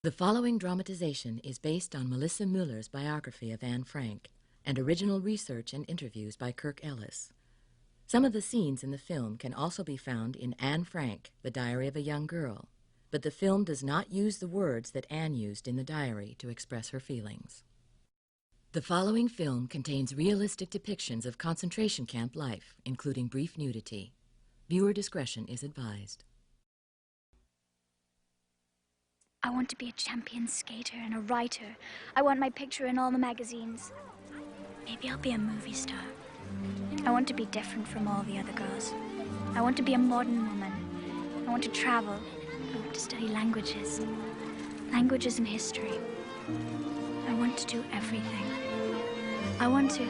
The following dramatization is based on Melissa Muller's biography of Anne Frank and original research and interviews by Kirk Ellis. Some of the scenes in the film can also be found in Anne Frank, The Diary of a Young Girl, but the film does not use the words that Anne used in the diary to express her feelings. The following film contains realistic depictions of concentration camp life, including brief nudity. Viewer discretion is advised. I want to be a champion skater and a writer. I want my picture in all the magazines. Maybe I'll be a movie star. I want to be different from all the other girls. I want to be a modern woman. I want to travel. I want to study languages. Languages and history. I want to do everything. I want to...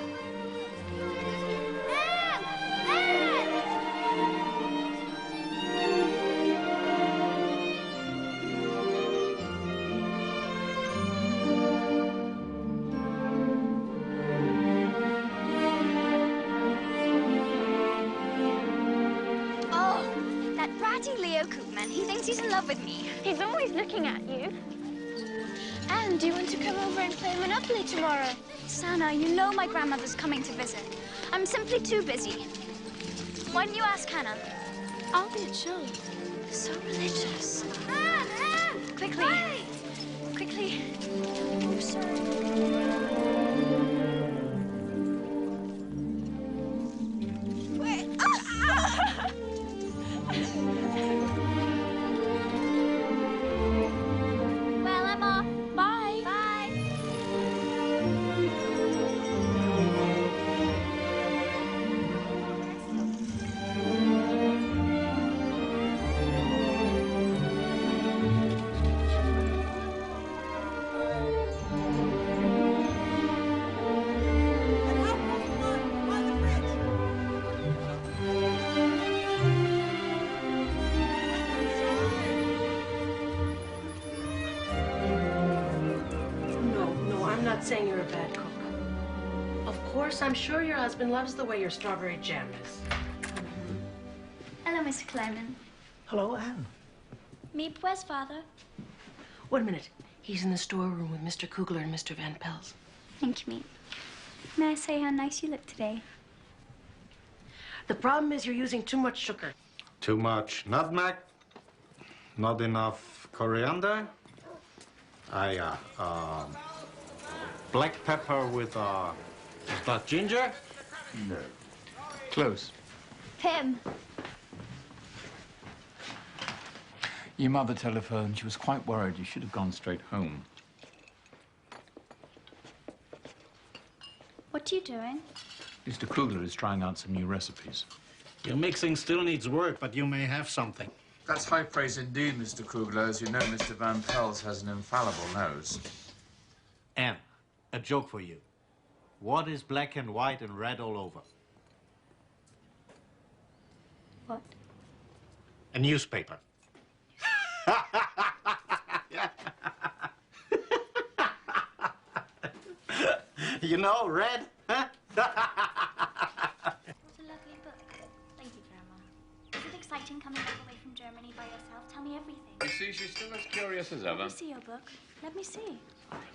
He's in love with me. He's always looking at you. Anne, do you want to come over and play Monopoly tomorrow? Sana, you know my grandmother's coming to visit. I'm simply too busy. Why don't you ask Hannah? I'll be at show. So religious. Anne! Quickly. Wait. Quickly. Oh, sorry. Saying you're a bad cook. Of course, I'm sure your husband loves the way your strawberry jam is. Hello, Mr. Clement. Hello, Anne. Meep, where's father? Wait a minute. He's in the storeroom with Mr. Kugler and Mr. Van Pels. Thank you, Meep. May I say how nice you look today? The problem is you're using too much sugar. Too much nutmeg, not enough coriander. Black pepper with, is that ginger? No. Close. Pim. Your mother telephoned. She was quite worried. You should have gone straight home. What are you doing? Mr. Kugler is trying out some new recipes. Your mixing still needs work, but you may have something. That's high praise indeed, Mr. Kugler. As you know, Mr. Van Pels has an infallible nose. Anne, a joke for you. What is black and white and red all over? What? A newspaper. You know, red, huh? What a lovely book. Thank you, Grandma. Is it exciting coming all the way from Germany by yourself? Tell me everything. You see, she's still as curious as ever. Let me see your book. Let me see.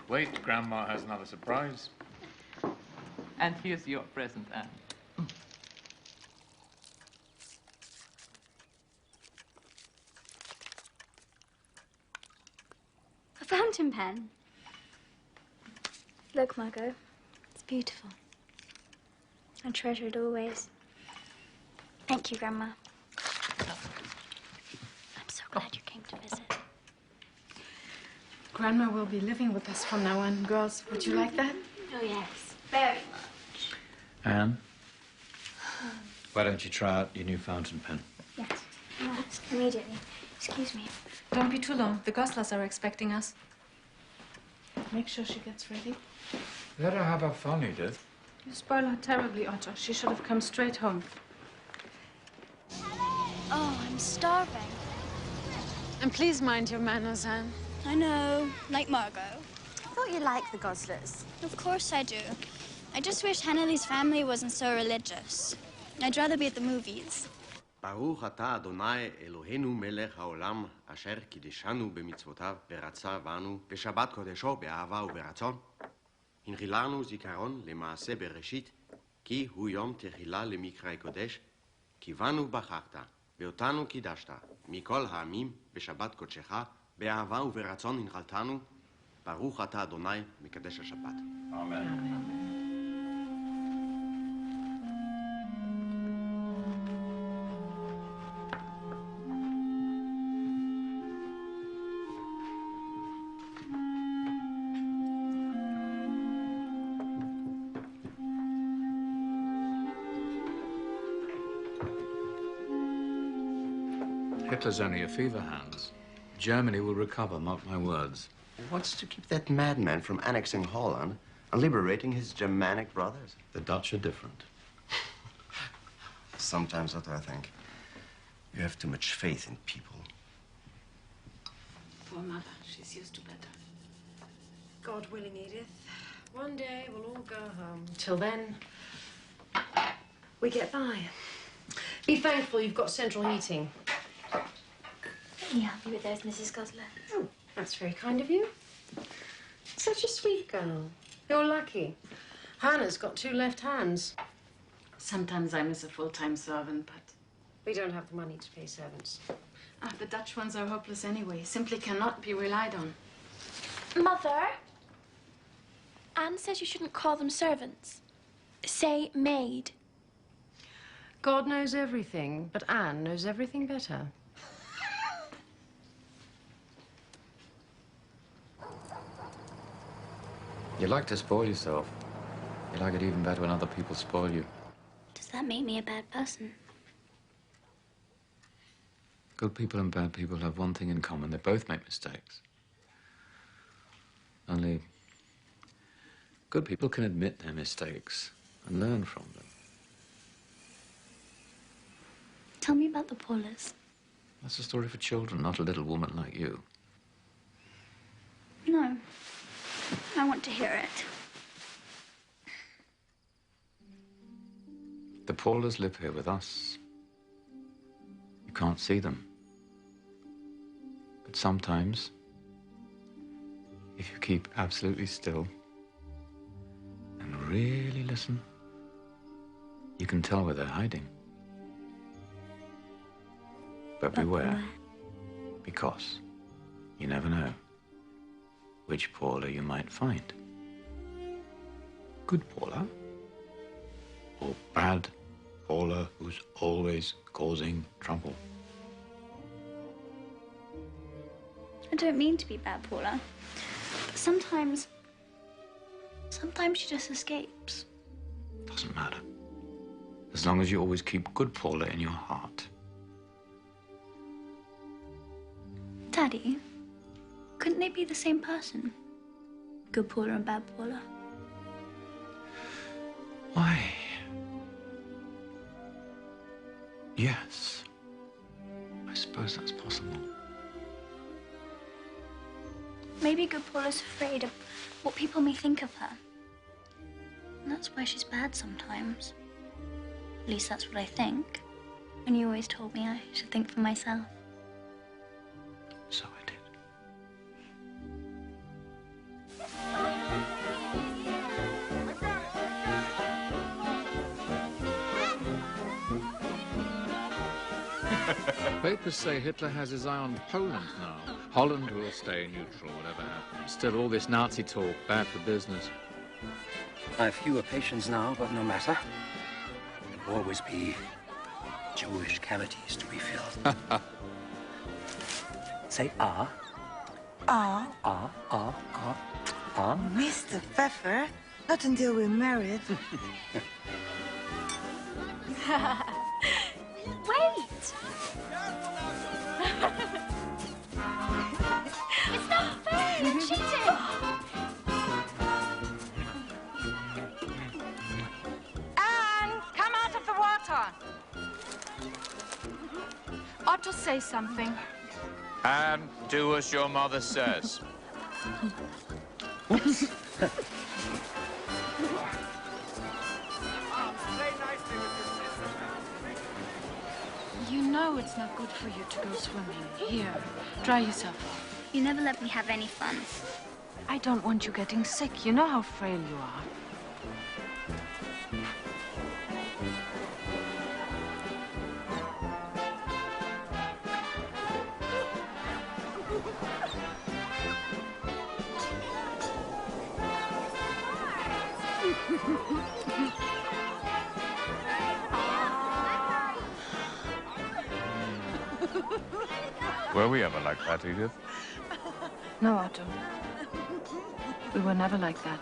Wait, Grandma has another surprise. And here's your present, Anne. A fountain pen. Look, Margot. It's beautiful. I treasure it always. Thank you, Grandma. I'm so glad you came to visit. Grandma will be living with us from now on. Girls, would you like that? Oh, yes. Very much. Anne, why don't you try out your new fountain pen? Yes. Yes, immediately. Excuse me. Don't be too long. The Goslers are expecting us. Make sure she gets ready. Let her have her fun, Edith. You spoil her terribly, Otto. She should have come straight home. Oh, I'm starving. And please mind your manners, Anne. I know. Like Margot. I thought you liked the Goslers. Of course I do. I just wish Hannelly's family wasn't so religious. I'd rather be at the movies. ברוך אתה אדוני אלוהינו מלך העולם אשר קידשנו במצוותיו ורצה בנו בשבת קודשו באהבה וברצון. הנחיל לנו זיכרון למעשה בראשית כי הוא יום תחילה למקרא קודש כי בנו בחרת ואותנו קידשת מכל העמים בשבת קודשך באהבה וברצון הנחלתנו. ברוך אתה אדוני מקדש השבת. אמן. Hitler's only a fever, Hans. Germany will recover, mark my words. What's to keep that madman from annexing Holland and liberating his Germanic brothers? The Dutch are different. Sometimes that's what I think. You have too much faith in people. Poor mother, she's used to better. God willing, Edith. One day we'll all go home. Till then, we get by. Be thankful you've got central heating. Are you happy with those, Mrs. Gosler? Oh, that's very kind of you. Such a sweet girl. You're lucky. Hannah's got 2 left hands. Sometimes I miss a full-time servant, but... We don't have the money to pay servants. The Dutch ones are hopeless anyway. Simply cannot be relied on. Mother, Anne says you shouldn't call them servants. Say maid. God knows everything, but Anne knows everything better. You like to spoil yourself. You like it even better when other people spoil you. Does that make me a bad person? Good people and bad people have one thing in common. They both make mistakes. Only good people can admit their mistakes and learn from them. Tell me about the Paulers. That's a story for children, not a little woman like you. No. I want to hear it. The Paulers live here with us. You can't see them. But sometimes, if you keep absolutely still and really listen, you can tell where they're hiding. But beware, because you never know which Paula you might find. Good Paula, or bad Paula who's always causing trouble. I don't mean to be bad, Paula. But sometimes she just escapes. Doesn't matter. As long as you always keep good Paula in your heart. Daddy, couldn't they be the same person? Good Paula and bad Paula? Why? Yes. I suppose that's possible. Maybe good Paula's afraid of what people may think of her. And that's why she's bad sometimes. At least that's what I think. And you always told me I should think for myself. So I did. Papers say Hitler has his eye on Poland now. Holland will stay neutral, whatever happens. Still, all this Nazi talk, bad for business. I've fewer patients now, but no matter. There'll always be Jewish cavities to be filled. Say ah. Ah. Ah, ah, ah, ah. Mr. Pfeffer, not until we're married. Wait! It's not fair! You're cheating! Anne, come out of the water! Otto, say something. Anne, do as your mother says. You know it's not good for you to go swimming. Here, dry yourself off. You never let me have any fun. I don't want you getting sick. You know how frail you are. Were we ever like that, Edith? No, Otto. We were never like that.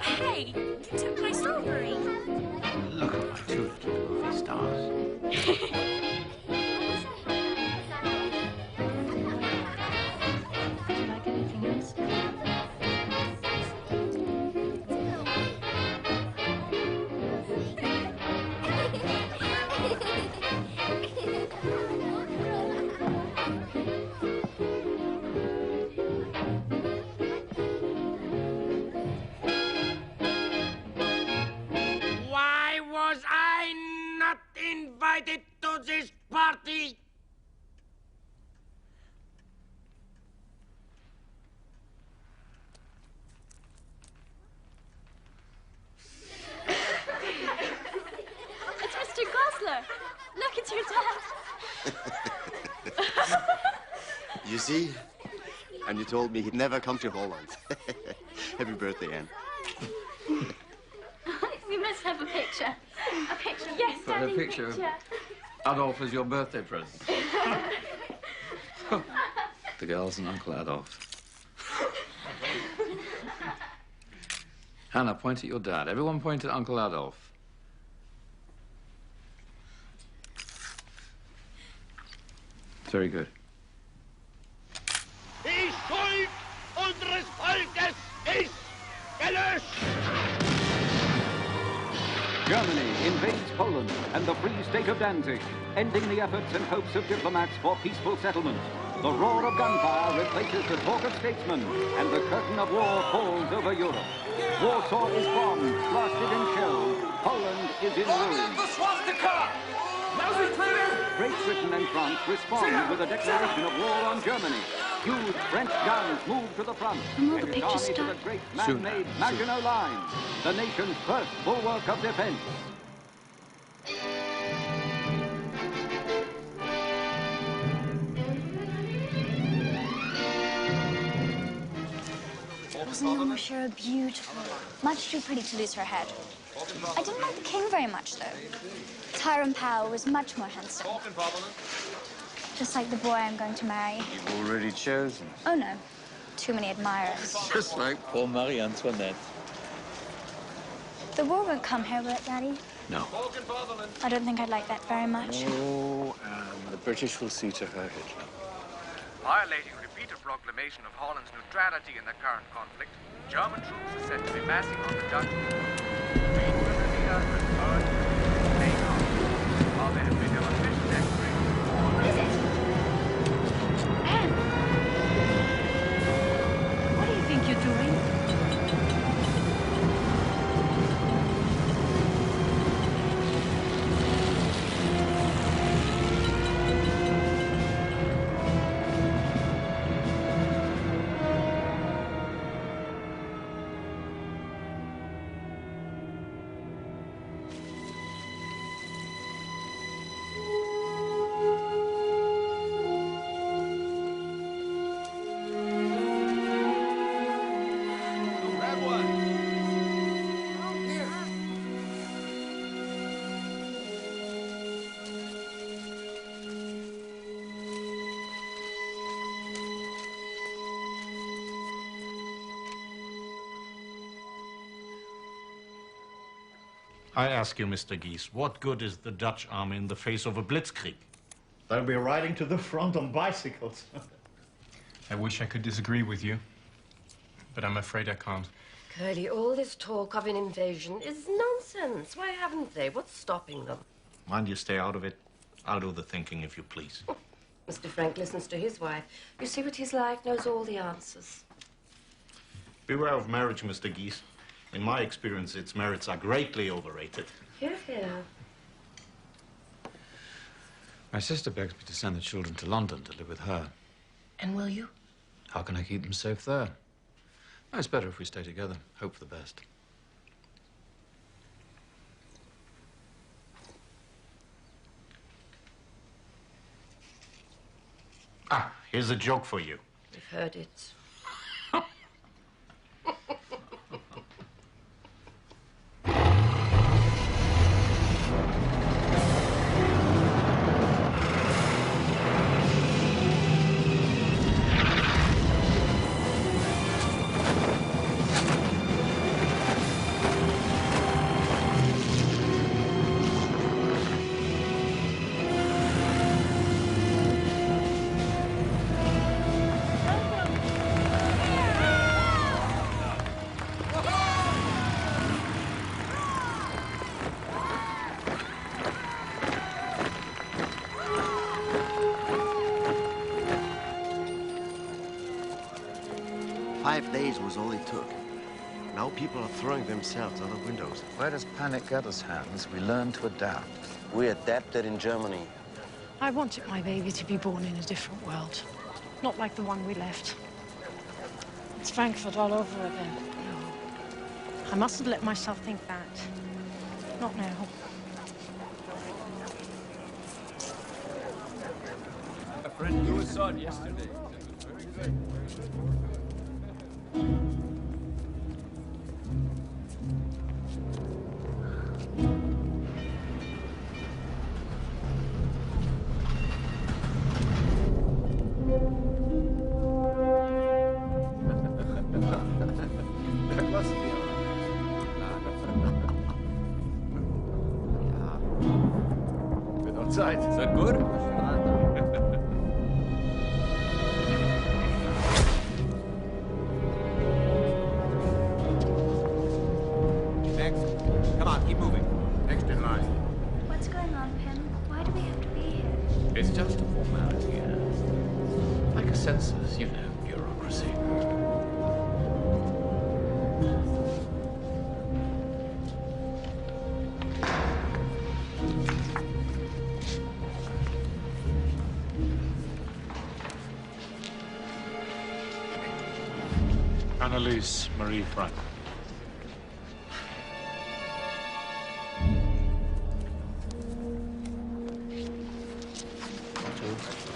Hey, you took my strawberry. Look at my two little movie stars. Like anything else? Why was I not invited to this party? It's Mr. Gosler. Look, it's your dad. You see? And you told me he'd never come to Holland. Happy birthday, Anne. We must have a picture. A picture. Yes, For a Daddy, picture of Adolf as your birthday present. The girls and Uncle Adolf. Hannah, point at your dad. Everyone point at Uncle Adolf. Very good. Die Schuld unseres Volkes ist gelöscht! Germany invades Poland and the Free State of Danzig, ending the efforts and hopes of diplomats for peaceful settlement. The roar of gunfire replaces the talk of statesmen, and the curtain of war falls over Europe. Warsaw is bombed, blasted and shelled. Poland is in ruins. Great Britain and France respond with a declaration of war on Germany. Huge French guns move to the front, And all and the its pictures army to the stop. great man-made Maginot Line, the nation's first bulwark of defense. Wasn't your monsieur beautiful? Much too pretty to lose her head. I didn't like the king very much, though. Tyrone Powell was much more handsome. Just like the boy I'm going to marry. You've already chosen. Oh, no. Too many admirers. Just like poor Marie Antoinette. The war won't come here, will it, Daddy? No. I don't think I'd like that very much. Oh, the British will see to her Hitler. Violating repeated proclamation of Holland's neutrality in the current conflict, German troops are said to be massing on the Dutch border. While they have become official declarations of war. What is it? Anne! What do you think you're doing? I ask you, Mr. Gies, what good is the Dutch army in the face of a blitzkrieg? They'll be riding to the front on bicycles. I wish I could disagree with you, but I'm afraid I can't. Curly, all this talk of an invasion is nonsense. Why haven't they? What's stopping them? Mind you stay out of it. I'll do the thinking, if you please. Mr. Frank listens to his wife. You see what he's like, knows all the answers. Beware of marriage, Mr. Geese. In my experience, its merits are greatly overrated. Hear, hear. My sister begs me to send the children to London to live with her. And will you? How can I keep them safe there? It's better if we stay together. Hope for the best. Ah, here's a joke for you. We've heard it. 5 days was all it took. Now people are throwing themselves out of windows. Where does panic get us, Hans? We learn to adapt. We adapted in Germany. I wanted my baby to be born in a different world. Not like the one we left. It's Frankfurt all over again. No. I mustn't let myself think that. Not now. A friend you saw it yesterday. Very good. Zeit. Is that good? Next. Come on, keep moving. Next in line. What's going on, Pim? Why do we have to be here? It's just a formality, yeah. Like a census, you know, bureaucracy. Annelies Marie Frank.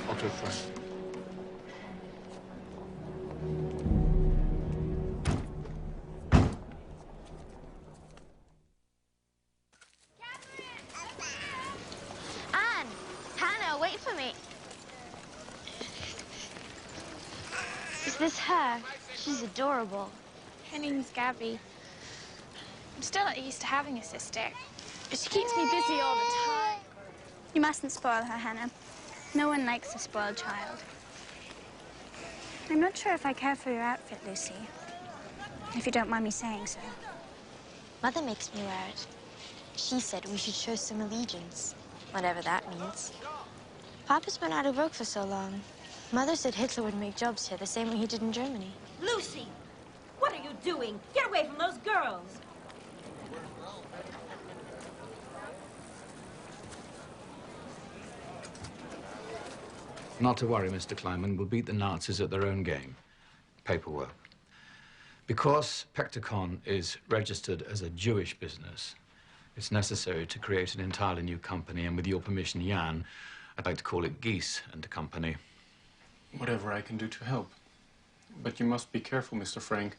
Otto Frank. Anne! Hannah, wait for me. Is this her? She's adorable. Her name's Gabby. I'm still not used to having a sister. She keeps me busy all the time. You mustn't spoil her, Hannah. No one likes a spoiled child. I'm not sure if I care for your outfit, Lucy. If you don't mind me saying so. Mother makes me wear it. She said we should show some allegiance, whatever that means. Papa's been out of work for so long. Mother said Hitler would make jobs here the same way he did in Germany. Lucy, what are you doing? Get away from those girls. Not to worry, Mr. Kleiman. We'll beat the Nazis at their own game. Paperwork. Because Pectacon is registered as a Jewish business, it's necessary to create an entirely new company, and with your permission, Jan, I'd like to call it Geese and Company. Whatever I can do to help. But you must be careful, Mr. Frank.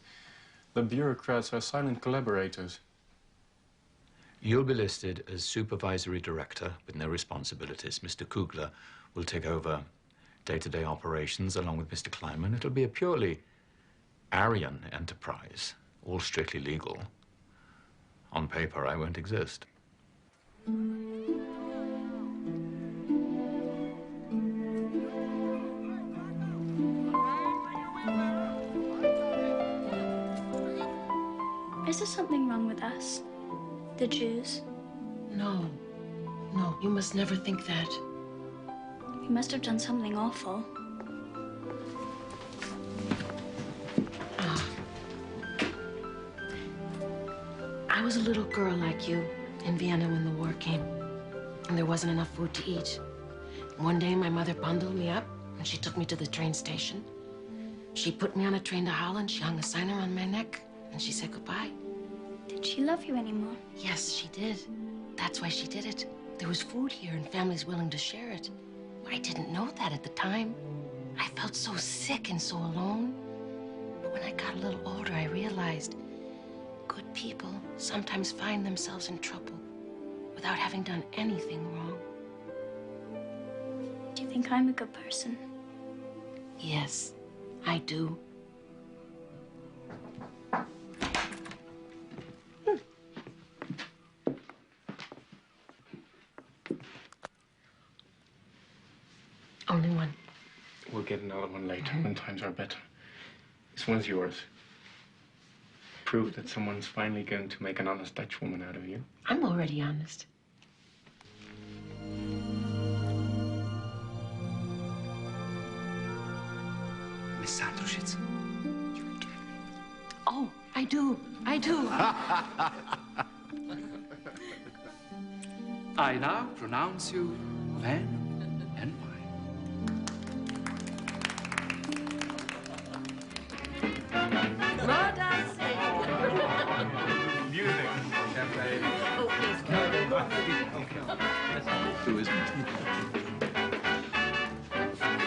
The bureaucrats are silent collaborators. You'll be listed as supervisory director with no responsibilities. Mr. Kugler will take over day-to-day operations along with Mr. Kleiman. It'll be a purely Aryan enterprise, all strictly legal. On paper, I won't exist. Is there something wrong with us? The Jews? No. No, you must never think that. You must have done something awful. I was a little girl like you in Vienna when the war came, and there wasn't enough food to eat. One day, my mother bundled me up, and she took me to the train station. She put me on a train to Holland, she hung a sign around my neck, and she said goodbye. Did she love you anymore? Yes, she did. That's why she did it. There was food here, and families willing to share it. I didn't know that at the time. I felt so sick and so alone. But when I got a little older, I realized good people sometimes find themselves in trouble without having done anything wrong. Do you think I'm a good person? Yes, I do. Only one. We'll get another one later when times are better. This one's yours. Prove that someone's finally going to make an honest Dutch woman out of you. I'm already honest. Miss Sandrushitz. Oh, I do. I do. I now pronounce you man and wife. Music. Champagne. Oh, please, Who isn't?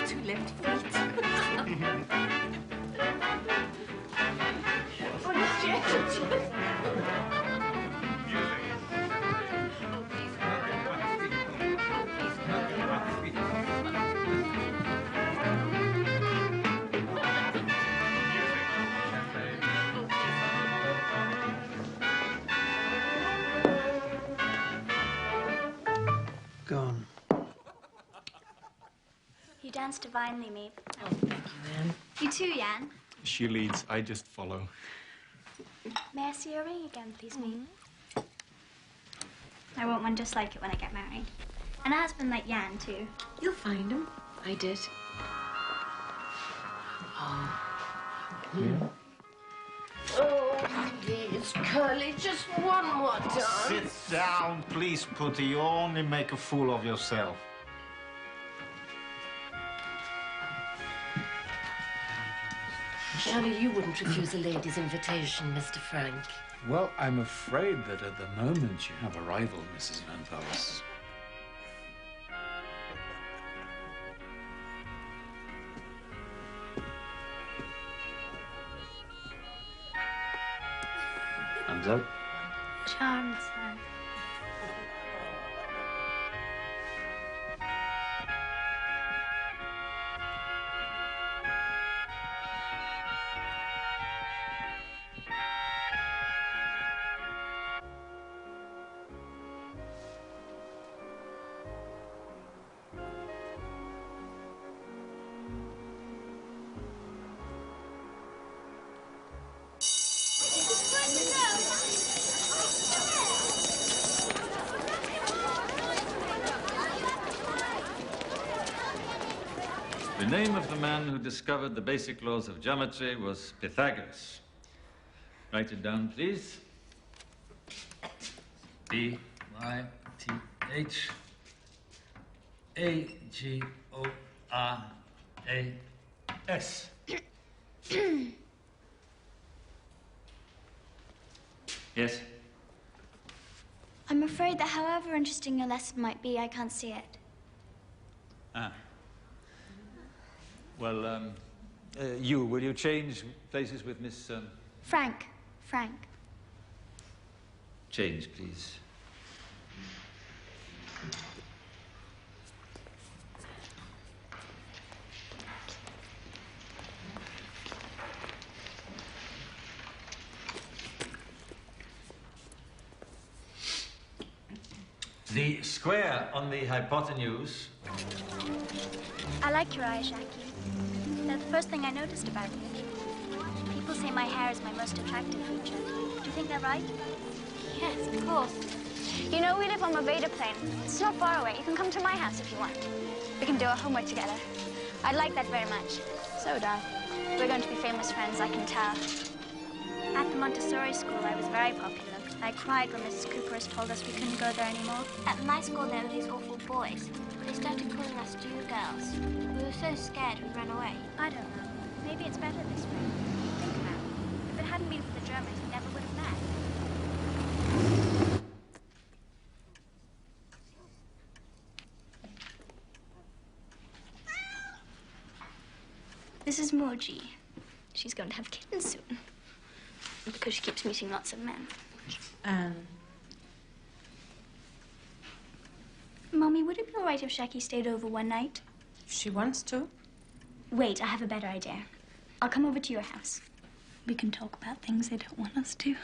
Two left feet. Gone. You danced divinely, Meep. Oh, thank you, Anne. You too, Jan. She leads, I just follow. May I see your ring again, please, Meep? I want one just like it when I get married. And a husband like Jan, too. You'll find him. I did. Oh. Yeah. Oh, please, Curly, just one more time. Sit down, please, Putty. You only make a fool of yourself. Surely you wouldn't refuse a lady's invitation, Mr. Frank. Well, I'm afraid that at the moment you have a rival, Mrs. Van Pels. Hands up. Charmed, sir. The name of the man who discovered the basic laws of geometry was Pythagoras. Write it down, please. Pythagoras. Yes? I'm afraid that however interesting your lesson might be, I can't see it. Ah. Well, will you change places with Miss... Frank. Change, please. The square on the hypotenuse. I like your eyes, Jackie. They're the first thing I noticed about you. People say my hair is my most attractive feature. Do you think they're right? Yes, of course. You know we live on Maveda Plain. It's not far away. You can come to my house if you want. We can do our homework together. I'd like that very much. So would I. We're going to be famous friends, I can tell. At the Montessori school, I was very popular. I cried when Mrs. Cooper's told us we couldn't go there anymore. At my school, there were these awful boys. They started calling us Jew girls. We were so scared we ran away. I don't know. Maybe it's better this way. Think about it. If it hadn't been for the Germans, we never would have met. This is Moji. She's going to have kittens soon. Because she keeps meeting lots of men. Mommy, would it be all right if Shaki stayed over one night? If she wants to. Wait, I have a better idea. I'll come over to your house. We can talk about things they don't want us to.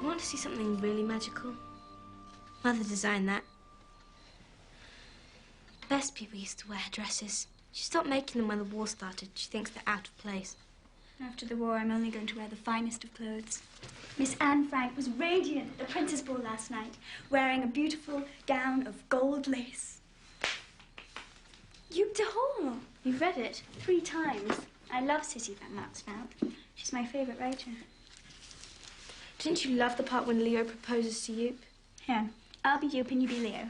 Want to see something really magical? Mother designed that. Best people used to wear dresses. She stopped making them when the war started. She thinks they're out of place. After the war, I'm only going to wear the finest of clothes. Miss Anne Frank was radiant at the Princess Ball last night, wearing a beautiful gown of gold lace. You've Hall. You've read it 3 times. I love Sissy van Matsveld. She's my favorite writer. Didn't you love the part when Leo proposes to Joop? Here, I'll be Joop and you be Leo.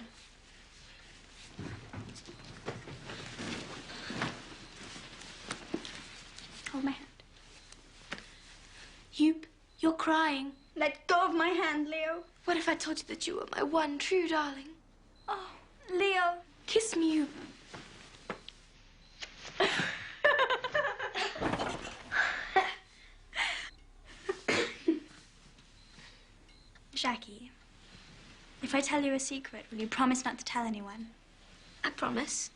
Hold my hand. Joop, you're crying. Let go of my hand, Leo. What if I told you that you were my one true darling? Oh, Leo. Kiss me, Joop. Jackie, if I tell you a secret, will you promise not to tell anyone? I promise.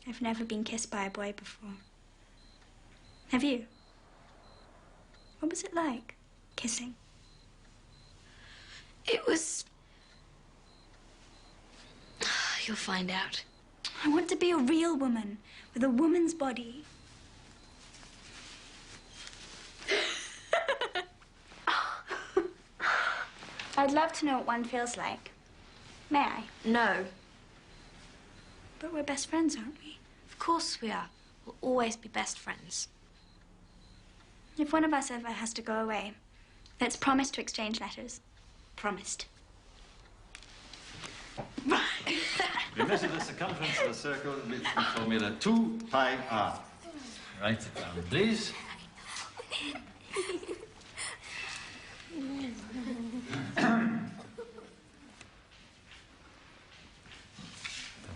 I've never been kissed by a boy before. Have you? What was it like, kissing? It was... You'll find out. I want to be a real woman, with a woman's body. I'd love to know what one feels like. May I? No. But we're best friends, aren't we? Of course we are. We'll always be best friends. If one of us ever has to go away, let's promise to exchange letters. Promised. We measure the circumference of a circle with the formula 2 pi r. Write it down, please.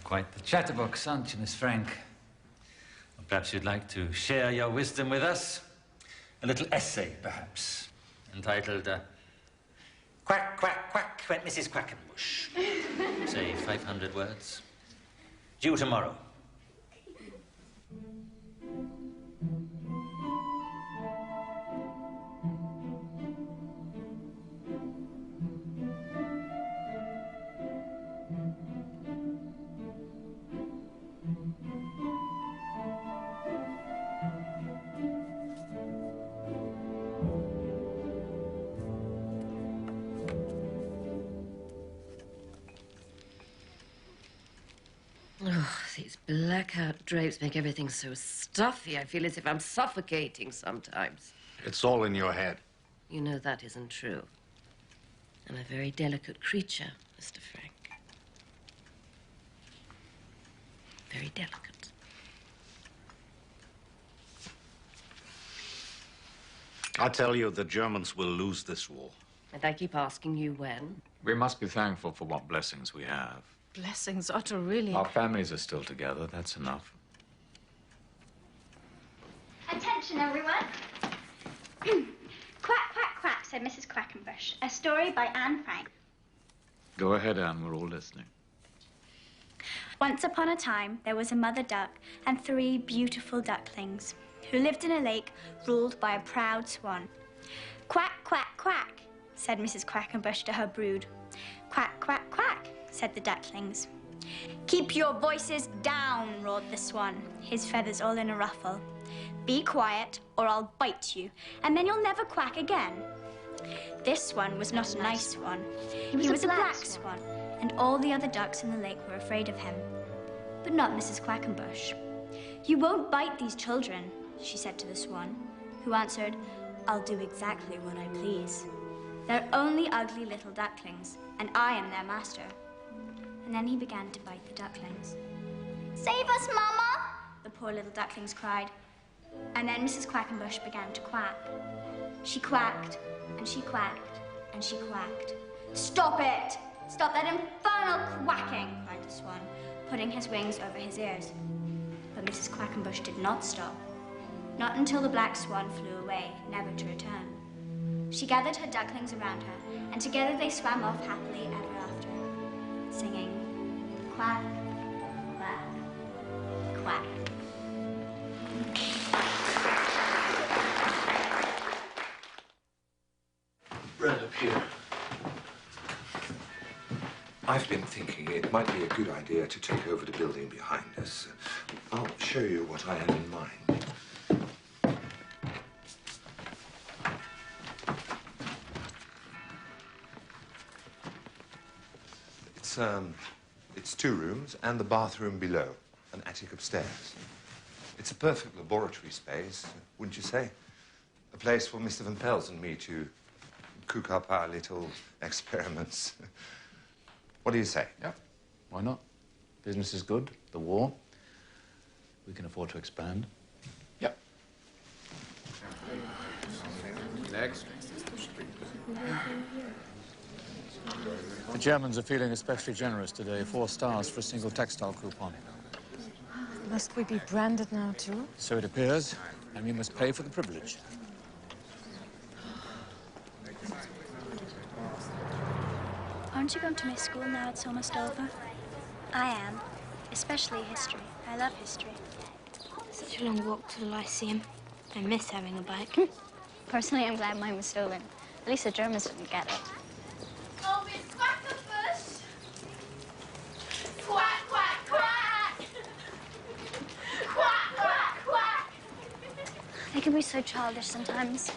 Quite the chatterbox, aren't you, Miss Frank? Well, perhaps you'd like to share your wisdom with us? A little essay, perhaps, entitled, Quack, Quack, Quack, went Mrs. Quackenbush. Say 500 words. Due tomorrow. Oh, these blackout drapes make everything so stuffy. I feel as if I'm suffocating sometimes. It's all in your head. You know that isn't true. I'm a very delicate creature, Mr. Frank. Very delicate. I tell you, the Germans will lose this war. And I keep asking you when. We must be thankful for what blessings we have. Blessings, Otto, really. Our families are still together, that's enough. Attention, everyone. Quack, quack, quack, said Mrs. Quackenbush. A story by Anne Frank. Go ahead, Anne, we're all listening. Once upon a time, there was a mother duck and 3 beautiful ducklings who lived in a lake ruled by a proud swan. Quack, quack, quack, said Mrs. Quackenbush to her brood. Quack, quack, quack, said the ducklings. Keep your voices down, roared the swan, his feathers all in a ruffle. Be quiet, or I'll bite you, and then you'll never quack again. This swan was not a nice swan. He was a black swan, and all the other ducks in the lake were afraid of him. But not Mrs. Quackenbush. You won't bite these children, she said to the swan, who answered, I'll do exactly what I please. They're only ugly little ducklings, and I am their master. And then he began to bite the ducklings. Save us, Mama! The poor little ducklings cried. And then Mrs. Quackenbush began to quack. She quacked, and she quacked, and she quacked. Stop it! Stop that infernal quacking, cried the swan, putting his wings over his ears. But Mrs. Quackenbush did not stop. Not until the black swan flew away, never to return. She gathered her ducklings around her, and together they swam off happily ever after, singing, quack, quack, quack. Right up here. I've been thinking it might be a good idea to take over the building behind us. I'll show you what I have in mind. It's 2 rooms and the bathroom below, an attic upstairs. It's a perfect laboratory space, wouldn't you say? A place for Mr. Van Pels and me to cook up our little experiments. What do you say? Yeah, why not? Business is good, the war. We can afford to expand. Yep. Next. The Germans are feeling especially generous today. 4 stars for a single textile coupon. Must we be branded now, too? So it appears, and we must pay for the privilege. Aren't you going to miss school now it's almost over? I am, especially history. I love history. Such a long walk to the Lyceum. I miss having a bike. Personally, I'm glad mine was stolen. At least the Germans didn't get it. Oh, Miss Quackenbush! Quack, quack, quack! Quack, quack, quack! They can be so childish sometimes.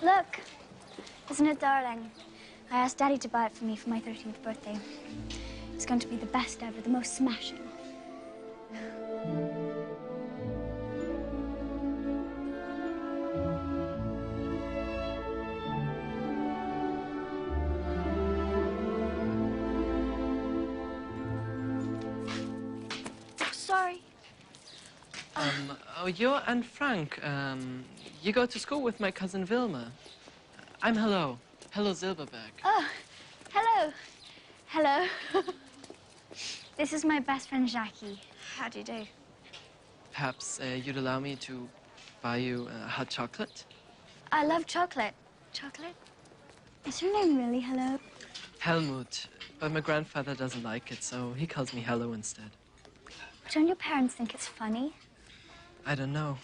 Look, isn't it darling? I asked Daddy to buy it for me for my 13th birthday. It's going to be the best ever, the most smashing. Sorry. Oh, you're Anne Frank. You go to school with my cousin Wilma. I'm Hello. Hello, Silberberg. Oh, hello. Hello. This is my best friend, Jackie. How do you do? Perhaps you'd allow me to buy you hot chocolate? I love chocolate. Chocolate? Is her name really Hello? Helmut. But my grandfather doesn't like it, so he calls me Hello instead. Don't your parents think it's funny? I don't know.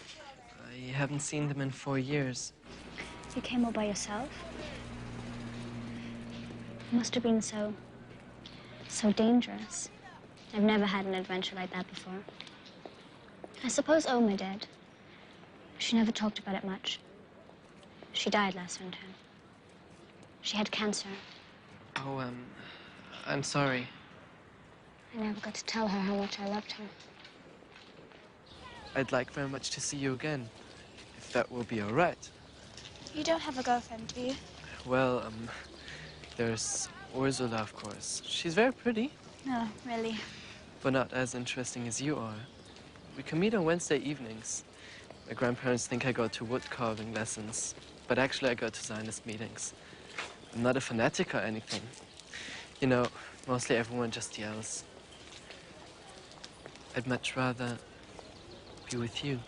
I haven't seen them in 4 years. You came all by yourself? It must have been so dangerous. I've never had an adventure like that before. I suppose Oma did. She never talked about it much. She died last winter. She had cancer. Oh, I'm sorry. I never got to tell her how much I loved her. I'd like very much to see you again, if that will be all right. You don't have a girlfriend, do you? Well, there's Ursula, of course. She's very pretty, No, really. but not as interesting as you are. We can meet on Wednesday evenings. My grandparents think I go to wood carving lessons. but actually I go to Zionist meetings. I'm not a fanatic or anything. You know, mostly everyone just yells. I'd much rather be with you.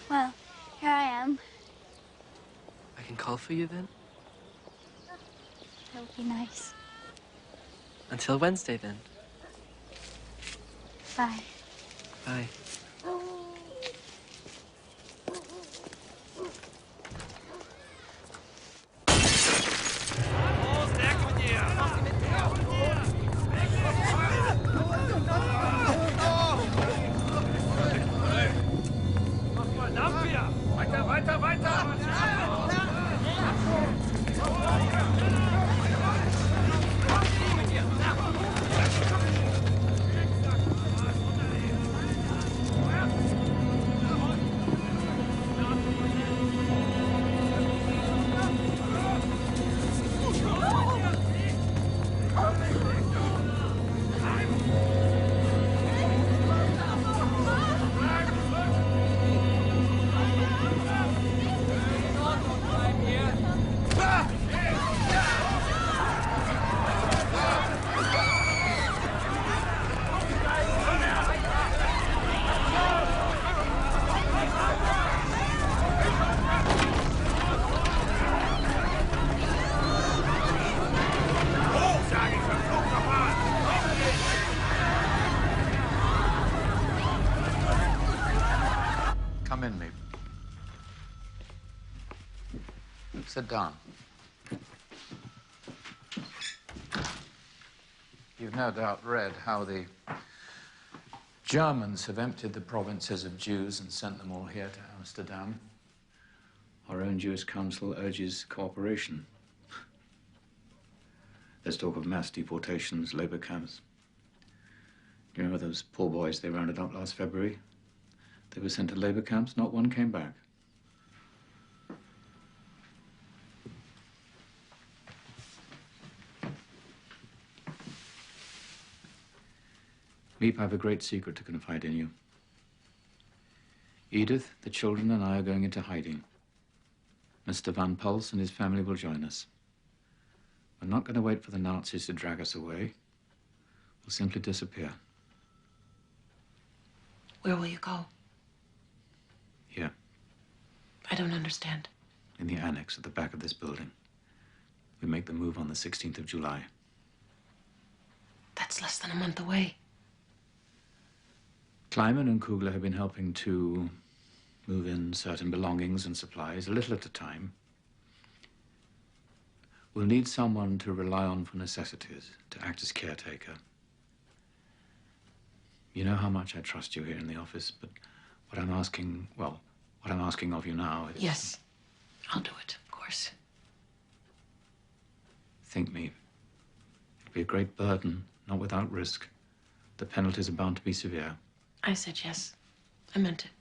Well, here I am. I can call for you then? That would be nice. Until Wednesday then. Bye. Bye. Weiter, weiter, weiter! Come in, Meep. Sit down. You've no doubt read how the Germans have emptied the provinces of Jews and sent them all here to Amsterdam. Our own Jewish council urges cooperation. There's talk of mass deportations, labor camps. You remember those poor boys they rounded up last February? They were sent to labor camps, not one came back. Meep, I have a great secret to confide in you. Edith, the children, and I are going into hiding. Mr. Van Puls and his family will join us. We're not going to wait for the Nazis to drag us away. We'll simply disappear. Where will you go? Here, I don't understand. in the annex at the back of this building. We make the move on the 16th of July. That's less than a month away. Kleiman and Kugler have been helping to move in certain belongings and supplies, a little at a time. We'll need someone to rely on for necessities, to act as caretaker. You know how much I trust you here in the office, but what I'm asking of you now is... Yes, I'll do it, of course. Think me. It'll be a great burden, not without risk. The penalties are bound to be severe. I said yes. I meant it.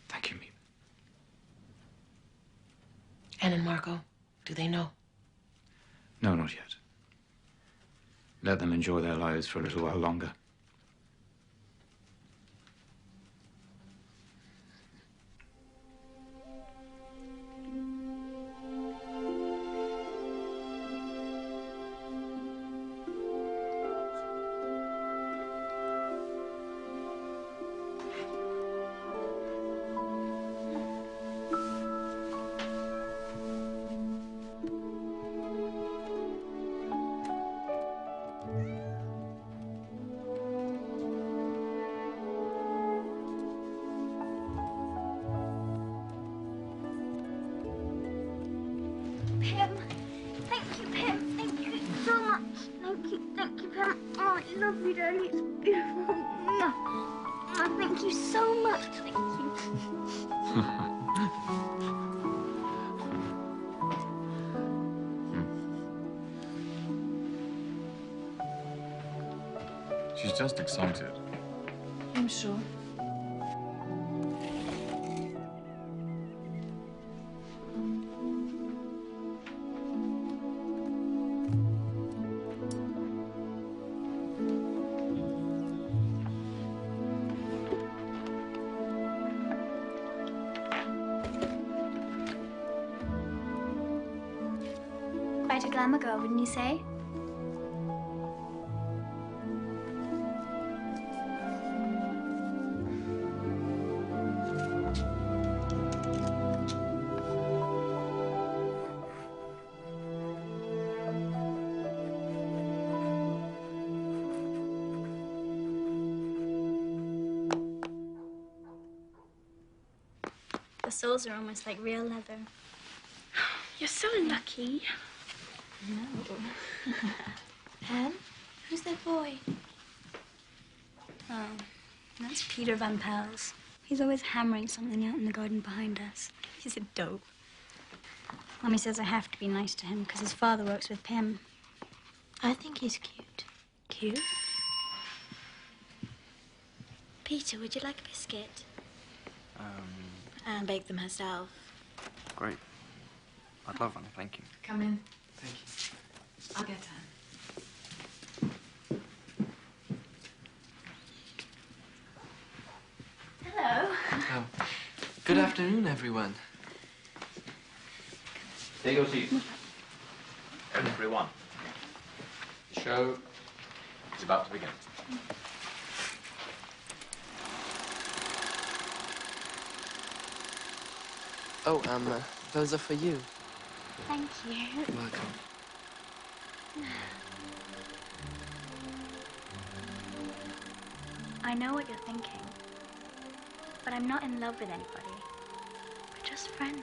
Thank you, Meep. Anne and Margot, do they know? No, not yet. Let them enjoy their lives for a little while longer. Pim, thank you, Pim. Thank you so much. Thank you, Pim. Oh, I love you, Daddy. It's beautiful. Oh, thank you so much. Thank you. She's just excited. I'm sure. quite a glamour girl, wouldn't you say? The soles are almost like real leather. You're so lucky. No. Anne, who's that boy? Oh, that's Peter Van Pels. He's always hammering something out in the garden behind us. He's a dope. Mommy says I have to be nice to him because his father works with Pim. I think he's cute. Cute? Peter, would you like a biscuit? Anne baked them herself. Great. I'd love one, thank you. Come in. Thank you. I'll get Anne. Hello. Oh. Good afternoon, everyone. Take your seats. Everyone. The show is about to begin. Oh, those are for you. Thank you. Welcome. I know what you're thinking, but I'm not in love with anybody. We're just friends.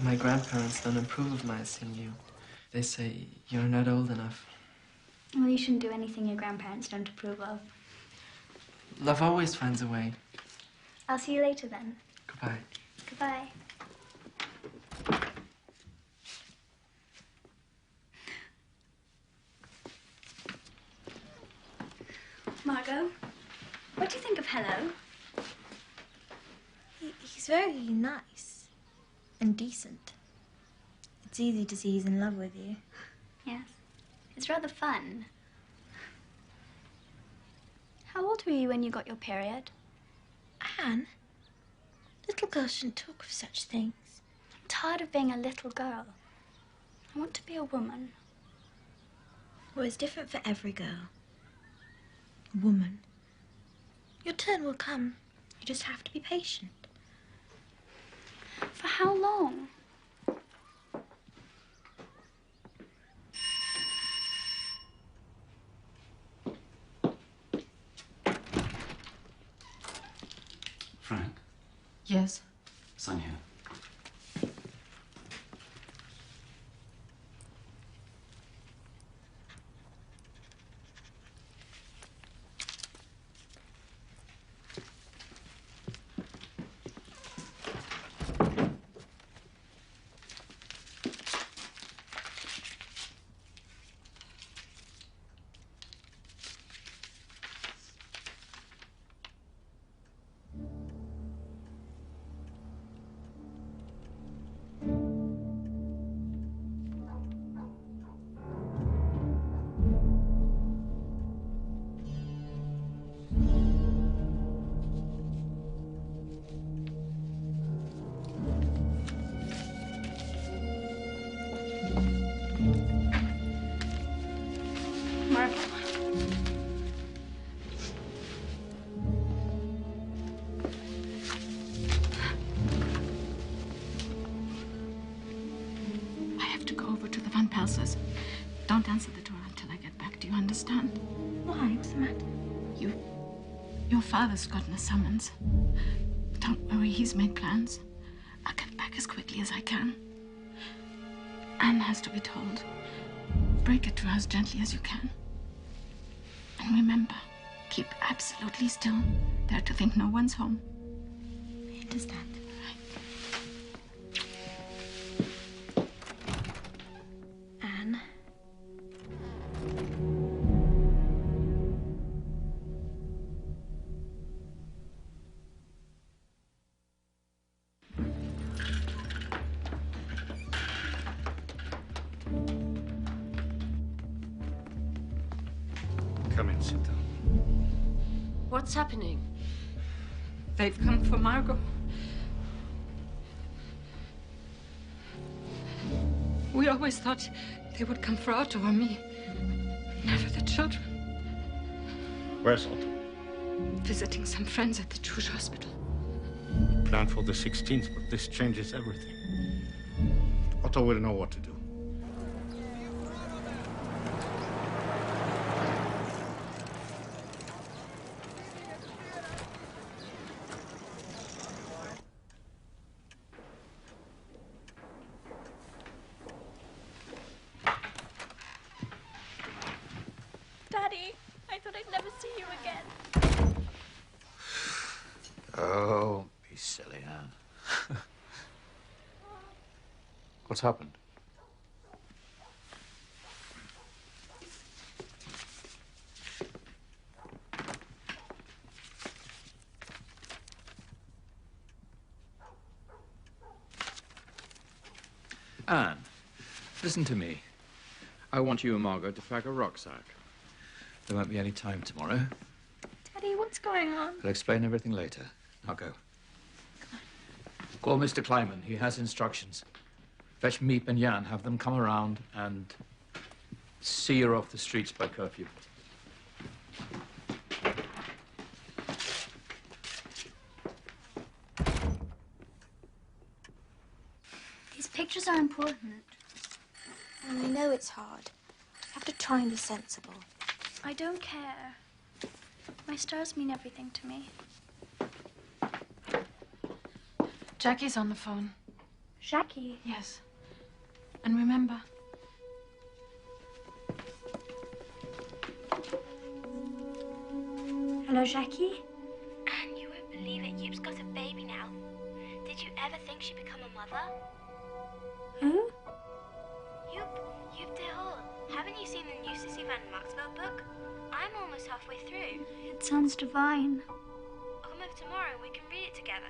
My grandparents don't approve of my seeing you. They say you're not old enough. Well, you shouldn't do anything your grandparents don't approve of. Love always finds a way. I'll see you later then. Goodbye. Goodbye. Margot, what do you think of Hello? He's very nice and decent. It's easy to see he's in love with you. Yes. It's rather fun. How old were you when you got your period? Anne, little girls shouldn't talk of such things. I'm tired of being a little girl. I want to be a woman. Well, it's different for every girl. A woman. Your turn will come. You just have to be patient. For how long? Frank, Yes? sign here. Margot. I have to go over to the Van Pelses. Don't answer the door until I get back. Do you understand? Why? What's the matter? Your father's gotten a summons. Don't worry, he's made plans. I'll get back as quickly as I can. Anne has to be told. Break it to her as gently as you can. And remember, keep absolutely still. They're to think no one's home. I understand. Sit down. What's happening? They've come for Margot. We always thought they would come for Otto or me. Never the children. Where's Otto? Visiting some friends at the Jewish hospital. Planned for the 16th, but this changes everything. Otto will know what to do. Daddy, I thought I'd never see you again. Oh, be silly, Anne. What's happened? Anne, listen to me. I want you and Margot to pack a rucksack. There won't be any time tomorrow. Daddy, what's going on? I'll explain everything later. Now go. Call Mr. Kleiman. He has instructions. Fetch Meep and Jan. Have them come around and see her off the streets by curfew. These pictures are important. And I know it's hard. You have to try and be sensible. I don't care. My stars mean everything to me. Jackie's on the phone. Jackie? Yes. And remember, Hello, Jackie? And you won't believe it. You've got a baby now. Did you ever think she'd become a mother? Who? You've dear Hall. Haven't you seen the new Sissy Van Maxwell book? I'm almost halfway through. It sounds divine. Come over tomorrow and we can read it together.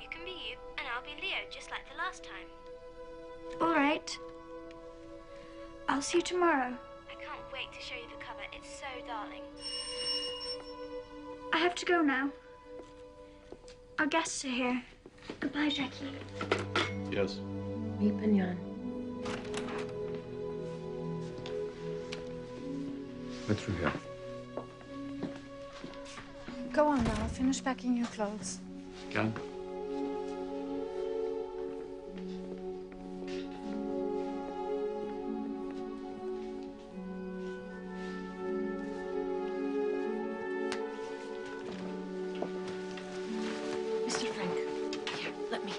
You can be you, and I'll be Leo, just like the last time. All right. I'll see you tomorrow. I can't wait to show you the cover. It's so darling. I have to go now. Our guests are here. Goodbye, Jackie. Yes. Meep and Jan. We're through here. go on now. Finish packing your clothes. Jan? Mr. Frank, here, let me.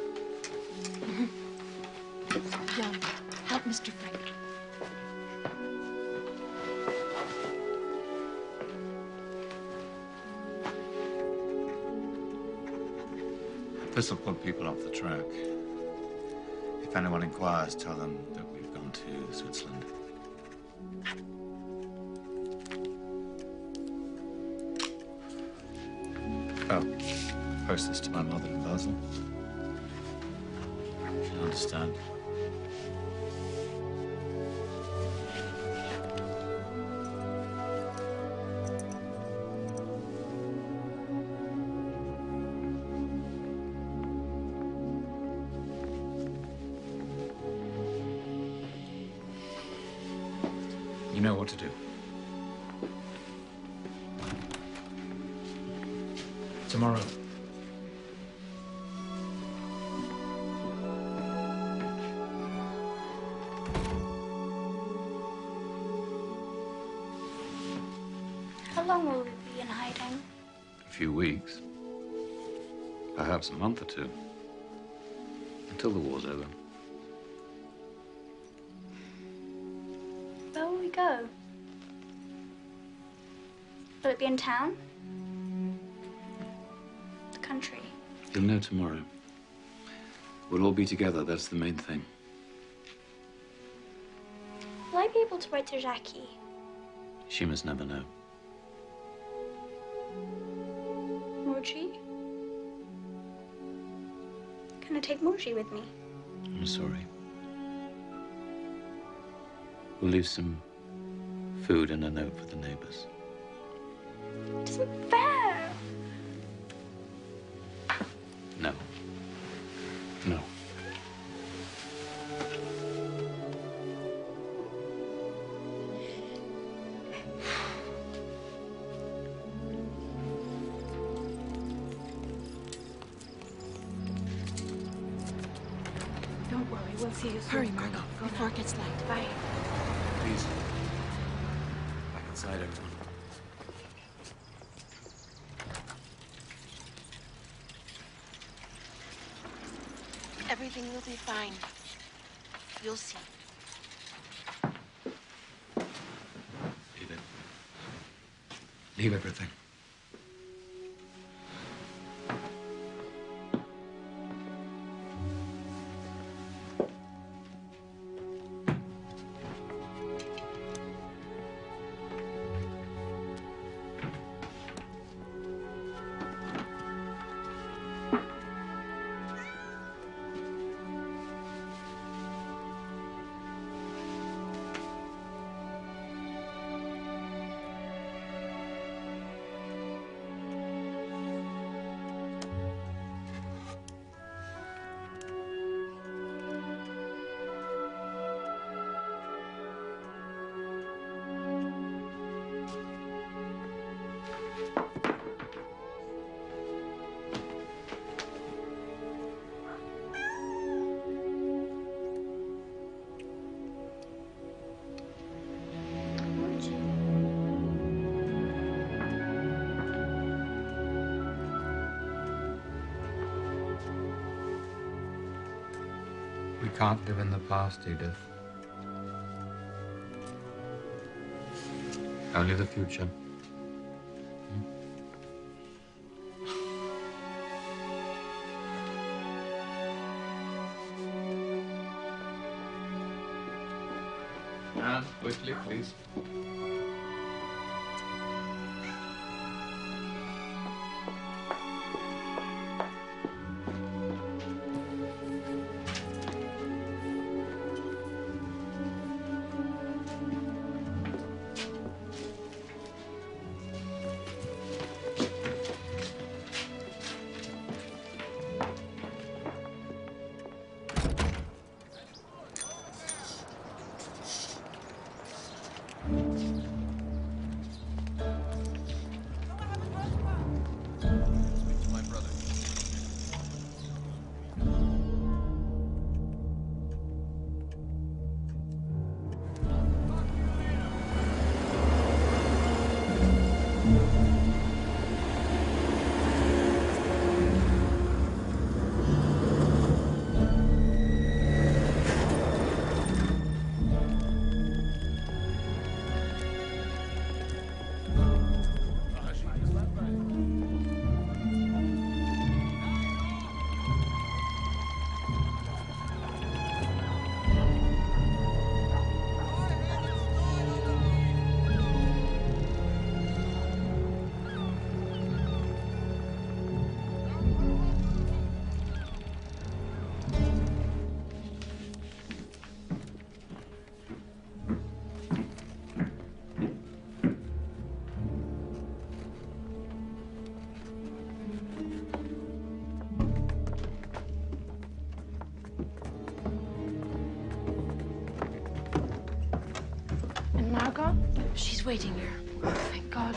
Jan, help Mr. Frank. This will put people off the track. If anyone inquires, tell them that we've gone to Switzerland. Oh, post this to my mother in Basel. She'll understand. You know what to do. Tomorrow. How long will we be in hiding? A few weeks. Perhaps a month or two. Until the war's over. Where will we go? Will it be in town? The country? You'll know tomorrow. We'll all be together, that's the main thing. Will I be able to write to Jackie? She must never know. Moji? Can I take Moji with me? I'm sorry. We'll leave some food and a note for the neighbors. It isn't fair. No. No. Don't worry, we'll see you soon. Hurry, Margot, before it gets light. Bye. Please. Back inside, everyone. Everything will be fine. You'll see. Leave it. Leave everything. We can't live in the past, Edith. Only the future. Anne, quickly, please. Margot? She's waiting here. Oh, thank God.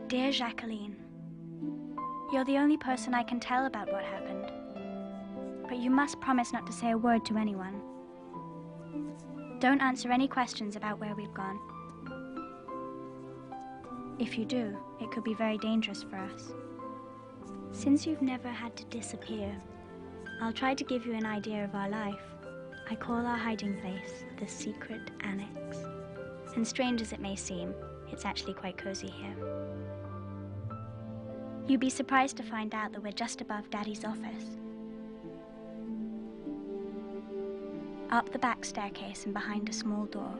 Dear Jacqueline, you're the only person I can tell about what happened. But you must promise not to say a word to anyone. Don't answer any questions about where we've gone. If you do, it could be very dangerous for us. Since you've never had to disappear, I'll try to give you an idea of our life. I call our hiding place the secret annex. And strange as it may seem, it's actually quite cozy here. You'd be surprised to find out that we're just above Daddy's office. Up the back staircase and behind a small door.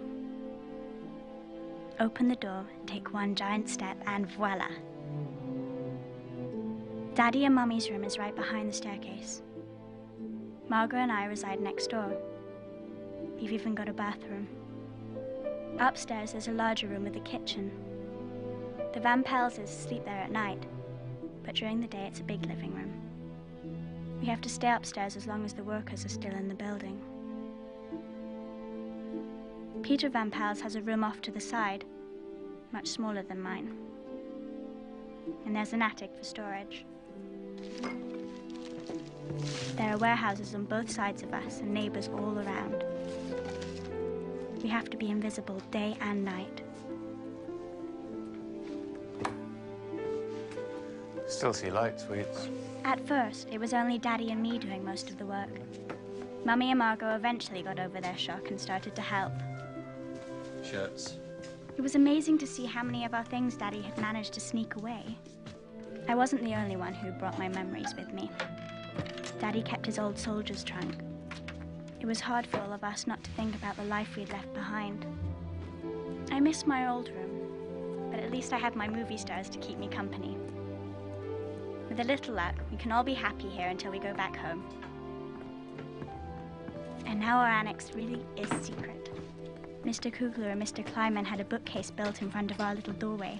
Open the door, take one giant step, and voila. Daddy and Mummy's room is right behind the staircase. Margot and I reside next door. We've even got a bathroom. Upstairs, there's a larger room with a kitchen. The Van Pelses sleep there at night, but during the day, it's a big living room. We have to stay upstairs as long as the workers are still in the building. Peter Van Pels has a room off to the side, much smaller than mine. And there's an attic for storage. There are warehouses on both sides of us and neighbors all around. We have to be invisible day and night. Still see light, sweets. At first, it was only Daddy and me doing most of the work. Mummy and Margot eventually got over their shock and started to help. Shirts. It was amazing to see how many of our things Daddy had managed to sneak away. I wasn't the only one who brought my memories with me. Daddy kept his old soldier's trunk. It was hard for all of us not to think about the life we'd left behind. I miss my old room, but at least I have my movie stars to keep me company. With a little luck, we can all be happy here until we go back home. And now our annex really is secret. Mr. Kugler and Mr. Kleiman had a bookcase built in front of our little doorway.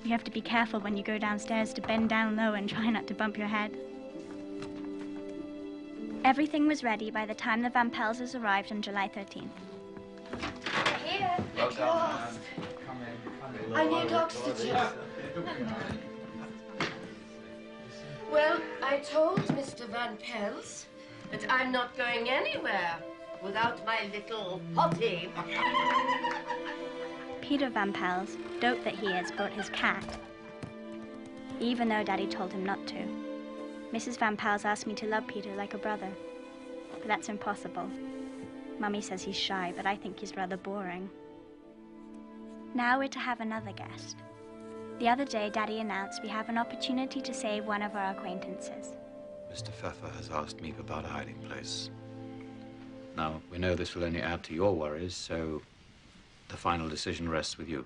You have to be careful when you go downstairs to bend down low and try not to bump your head. Everything was ready by the time the Van Pelses arrived on July 13th. Here. Well done, man. Come in. I need oxygen. Well, I told Mr. Van Pels that I'm not going anywhere without my little hottie. Peter Van Pels, dope that he is, brought his cat. Even though Daddy told him not to. Mrs. Van Pels asked me to love Peter like a brother. But that's impossible. Mummy says he's shy, but I think he's rather boring. Now we're to have another guest. The other day, Daddy announced we have an opportunity to save one of our acquaintances. Mr. Pfeffer has asked me about a hiding place. Now, we know this will only add to your worries, so the final decision rests with you.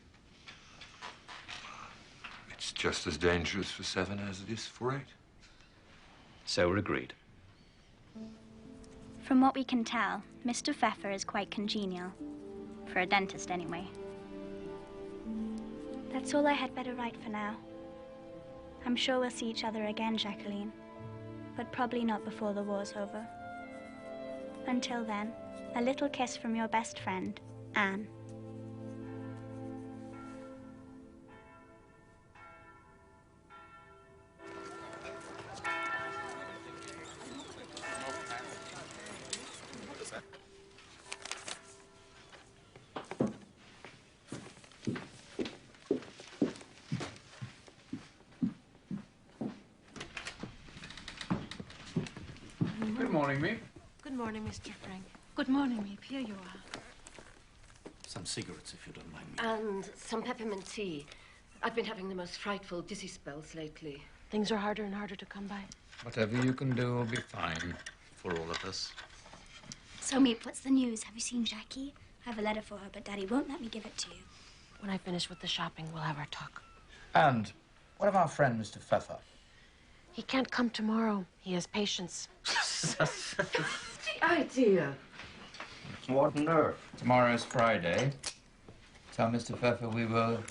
It's just as dangerous for 7 as it is for 8. So we're agreed. From what we can tell, Mr. Pfeffer is quite congenial. For a dentist, anyway. That's all I had better write for now. I'm sure we'll see each other again, Jacqueline. But probably not before the war's over. Until then, a little kiss from your best friend, Anne. Good morning, Miep. Good morning, Mr. Frank. Good morning, Miep. Here you are. Some cigarettes, if you don't mind me. And some peppermint tea. I've been having the most frightful dizzy spells lately. Things are harder and harder to come by. Whatever you can do will be fine for all of us. So, Meep, what's the news? Have you seen Jackie? I have a letter for her, but Daddy won't let me give it to you. When I finish with the shopping, we'll have our talk. And what of our friend, Mr. Pfeffer? He can't come tomorrow. He has patience. The idea. What nerve? Tomorrow's Friday. Tell Mr. Pfeffer we will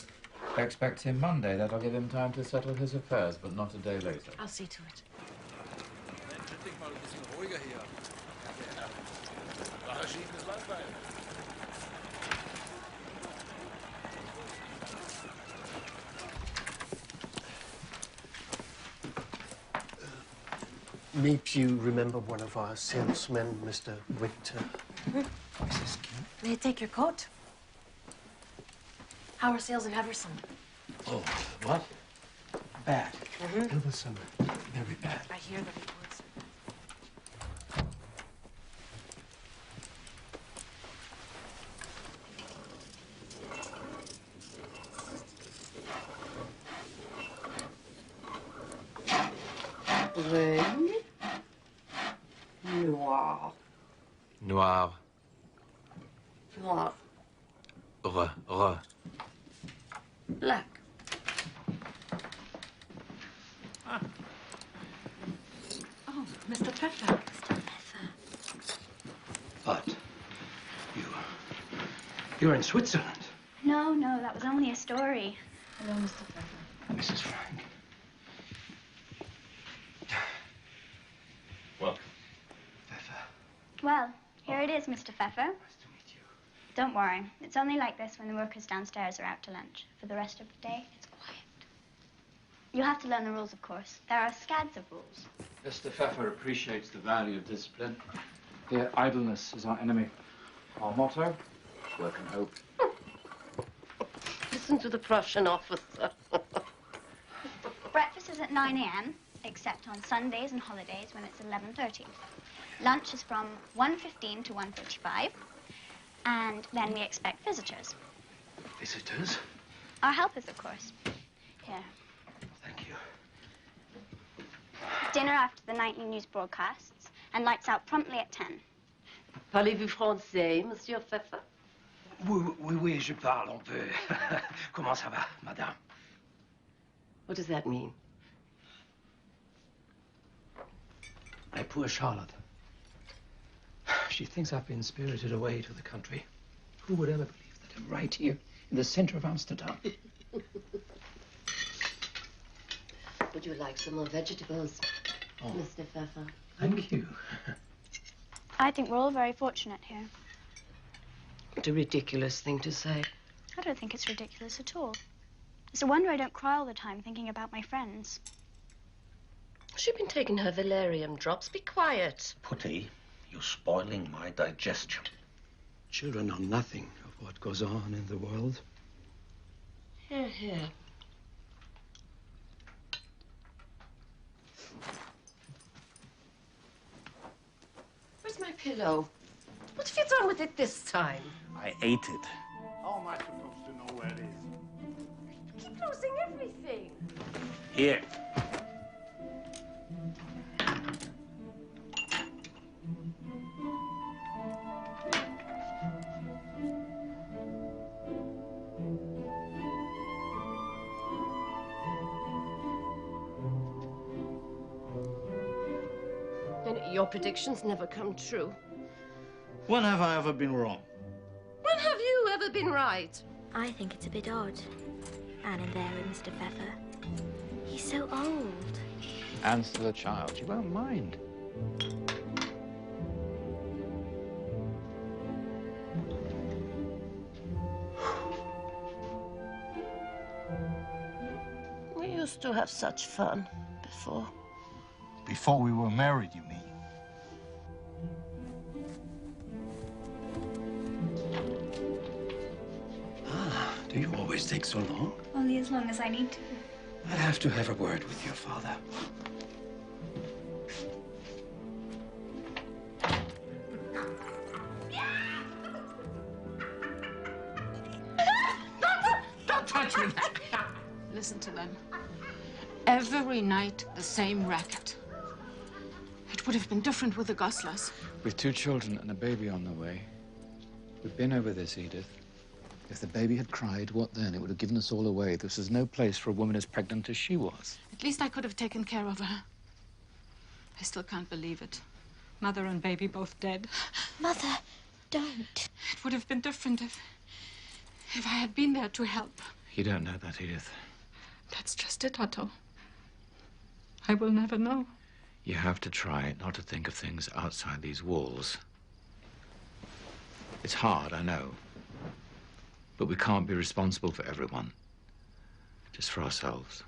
expect him Monday. That'll give him time to settle his affairs, but not a day later. I'll see to it. Maybe you remember one of our salesmen, Mr. Winter. Mrs. King? May I take your coat? How are sales in Everson? Oh, what? Bad. Everson, very bad. I hear the reports. Noir. Noir. Noir. Re. Black. Oh, Mr. Pfeffer. But you're in Switzerland. No, that was only a story. Hello, Mr. Pfeffer. Mrs. Frank. Welcome. Well, here it is, Mr. Pfeffer. Nice to meet you. Don't worry. It's only like this when the workers downstairs are out to lunch. For the rest of the day, it's quiet. You'll have to learn the rules, of course. There are scads of rules. Mr. Pfeffer appreciates the value of discipline. Here, idleness is our enemy. Our motto, work and hope. Listen to the Prussian officer. Breakfast is at 9 a.m., except on Sundays and holidays when it's 11:30. Lunch is from 1:15 to 1:45, and then we expect visitors. Visitors? Our helpers, of course. Here. Thank you. Dinner after the nightly news broadcasts, and lights out promptly at 10. Parlez-vous français, Monsieur Pfeffer? Oui, je parle un peu. Comment ça va, madame? What does that mean? My poor Charlotte. She thinks I've been spirited away to the country. Who would ever believe that I'm right here in the center of Amsterdam? Would you like some more vegetables, Oh. Mr. Pfeffer? Thank you. I think we're all very fortunate here. What a ridiculous thing to say. I don't think it's ridiculous at all. It's a wonder I don't cry all the time thinking about my friends. She's been taking her valerian drops. Be quiet. Putty, you're spoiling my digestion. Children know nothing of what goes on in the world. Here. Where's my pillow? What have you done with it this time? I ate it. How am I supposed to know where it is? Keep losing everything. Here. And your predictions never come true. When have I ever been wrong? When have you ever been right? I think it's a bit odd, Anne and there with Mr. Pfeffer. He's so old. Anne's still a child. She won't mind. We used to have such fun before. Before we were married, you mean? Do you always take so long? Only as long as I need to. I'll have to have a word with your father. Don't touch me! Listen to them. Every night, the same racket. It would have been different with the Goslers. With 2 children and a baby on the way. We've been over this, Edith. If the baby had cried, what then? It would have given us all away. This is no place for a woman as pregnant as she was. At least I could have taken care of her. I still can't believe it. Mother and baby both dead. Mother, don't. It would have been different if I had been there to help. You don't know that, Edith. That's just it, Otto. I will never know. You have to try not to think of things outside these walls. It's hard, I know. But we can't be responsible for everyone. Just for ourselves.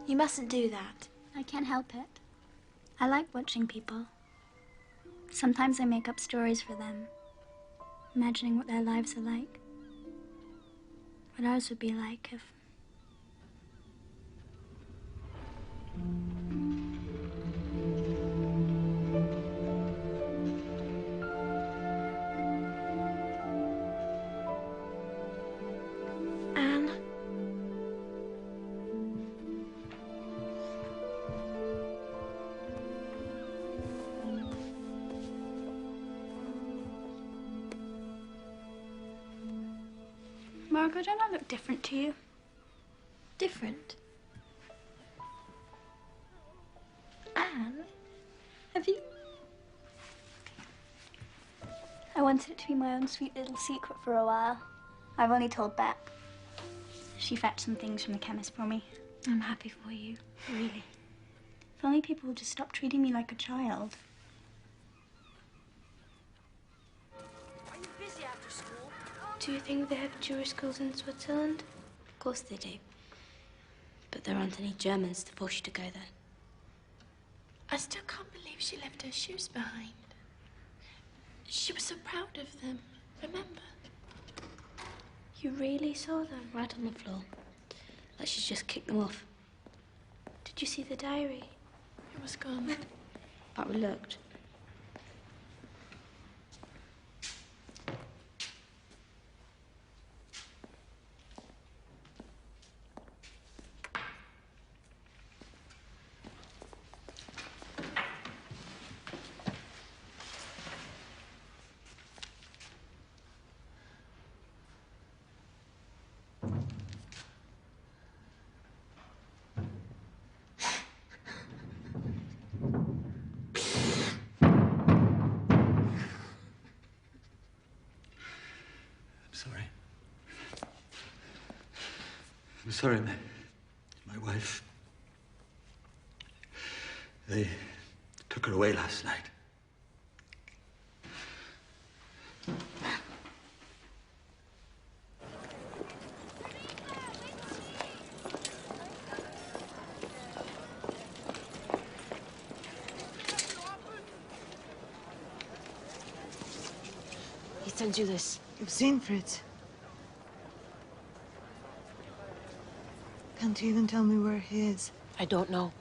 You mustn't do that. I can't help it. I like watching people. Sometimes I make up stories for them, imagining what their lives are like. What ours would be like if... Anne? Margot, don't I look different to you? Different? Anne? Have you... I wanted it to be my own sweet little secret for a while. I've only told Beck. She fetched some things from the chemist for me. I'm happy for you, really. If only people would just stop treating me like a child. Are you busy after school? Do you think they have Jewish schools in Switzerland? Of course they do. But there aren't any Germans to force you to go there. I still can't believe she left her shoes behind. She was so proud of them, remember? You really saw them right on the floor? Like she's just kicked them off. Did you see the diary? It was gone. But we looked. I'm sorry, my wife. They took her away last night. He sent you this. You've seen Fritz. Can't you even tell me where he is? I don't know.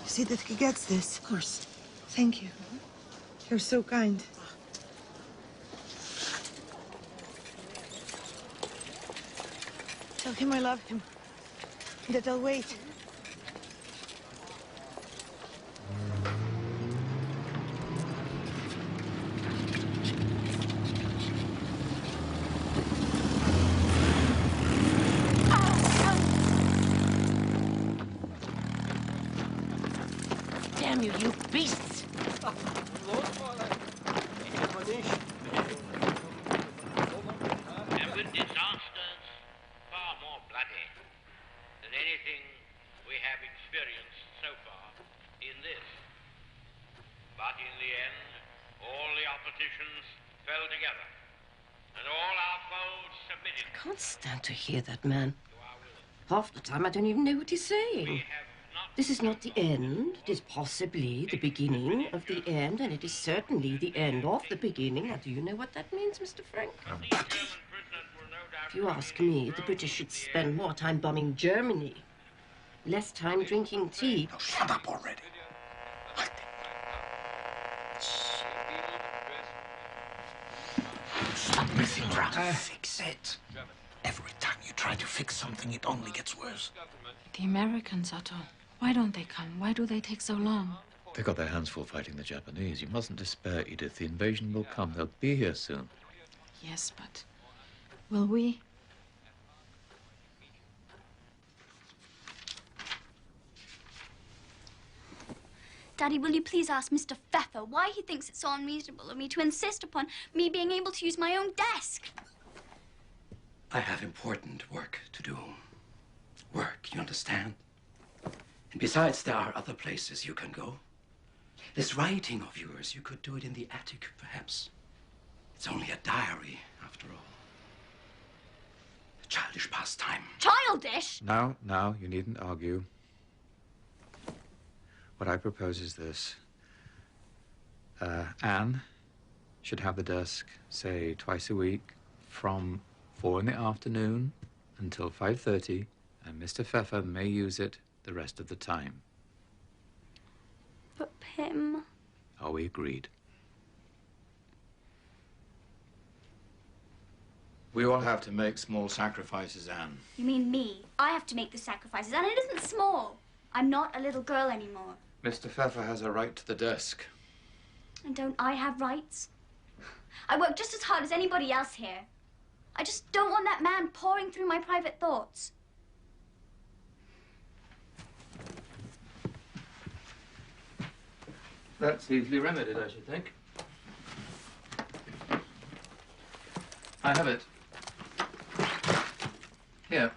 You see that he gets this? Of course. Thank you. You're so kind. Tell him I love him. That I'll wait. Damn you, you beasts! And with disasters far more bloody than anything we have experienced so far in this. But in the end, all the oppositions fell together, and all our foes submitted. I can't stand to hear that man. Half the time I don't even know what he's saying. This is not the end. It is possibly the beginning of the end, and it is certainly the end of the beginning. Now, do you know what that means, Mr. Frank? If you ask me, the British should spend more time bombing Germany, less time drinking tea. Now, shut up already. Stop messing around. Fix it. Every time you try to fix something, it only gets worse. The Americans, Otto. Why don't they come? Why do they take so long? They got their hands full fighting the Japanese. You mustn't despair, Edith. The invasion will come. They'll be here soon. Yes, but will we? Daddy, will you please ask Mr. Pfeffer why he thinks it's so unreasonable of me to insist upon me being able to use my own desk? I have important work to do. Work, you understand? And besides, there are other places you can go. This writing of yours, you could do it in the attic, perhaps. It's only a diary, after all. A childish pastime. Childish? Now, you needn't argue. What I propose is this. Anne should have the desk, say, twice a week, from 4 in the afternoon until 5:30, and Mr. Pfeffer may use it the rest of the time. But Pim... Are we agreed? We all have to make small sacrifices, Anne. You mean me? I have to make the sacrifices, and it isn't small. I'm not a little girl anymore. Mr. Pfeffer has a right to the desk. And don't I have rights? I work just as hard as anybody else here. I just don't want that man pouring through my private thoughts. That's easily remedied, I should think. I have it. Here.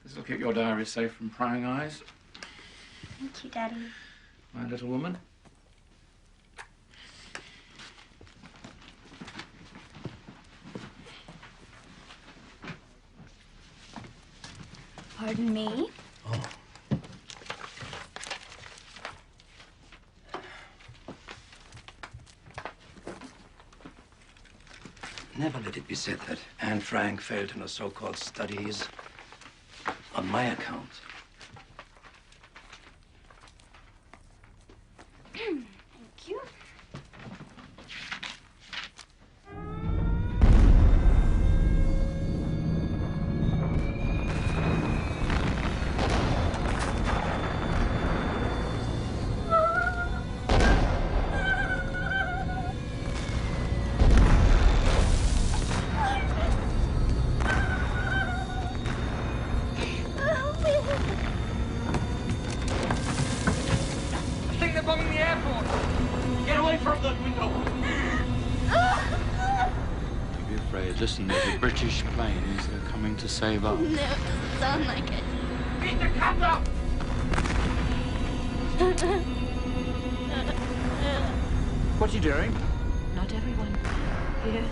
This'll keep your diary safe from prying eyes. Thank you, Daddy. My little woman. Pardon me? Oh. Never let it be said that Anne Frank failed in her so-called studies on my account. Thank you. Listen, there's a British planes. They're coming to save us. No, it doesn't sound like it. Beat the cat up! What are you doing? Not everyone here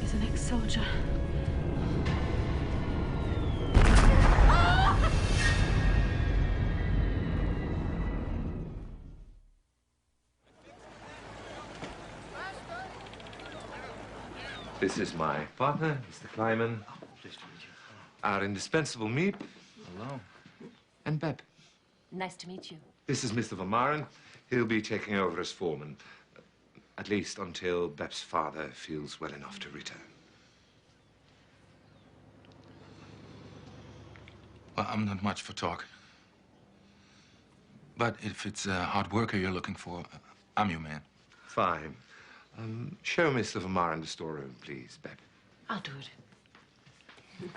is an ex-soldier. This is my partner, Mr. Kleiman. Oh, pleased to meet you. Our indispensable Meep. Hello. And Beb. Nice to meet you. This is Mr. Van Maren. He'll be taking over as foreman. At least until Beb's father feels well enough to return. Well, I'm not much for talk. But if it's a hard worker you're looking for, I'm your man. Fine. Show Mr. Van Maren the storeroom, please, Beb. I'll do it.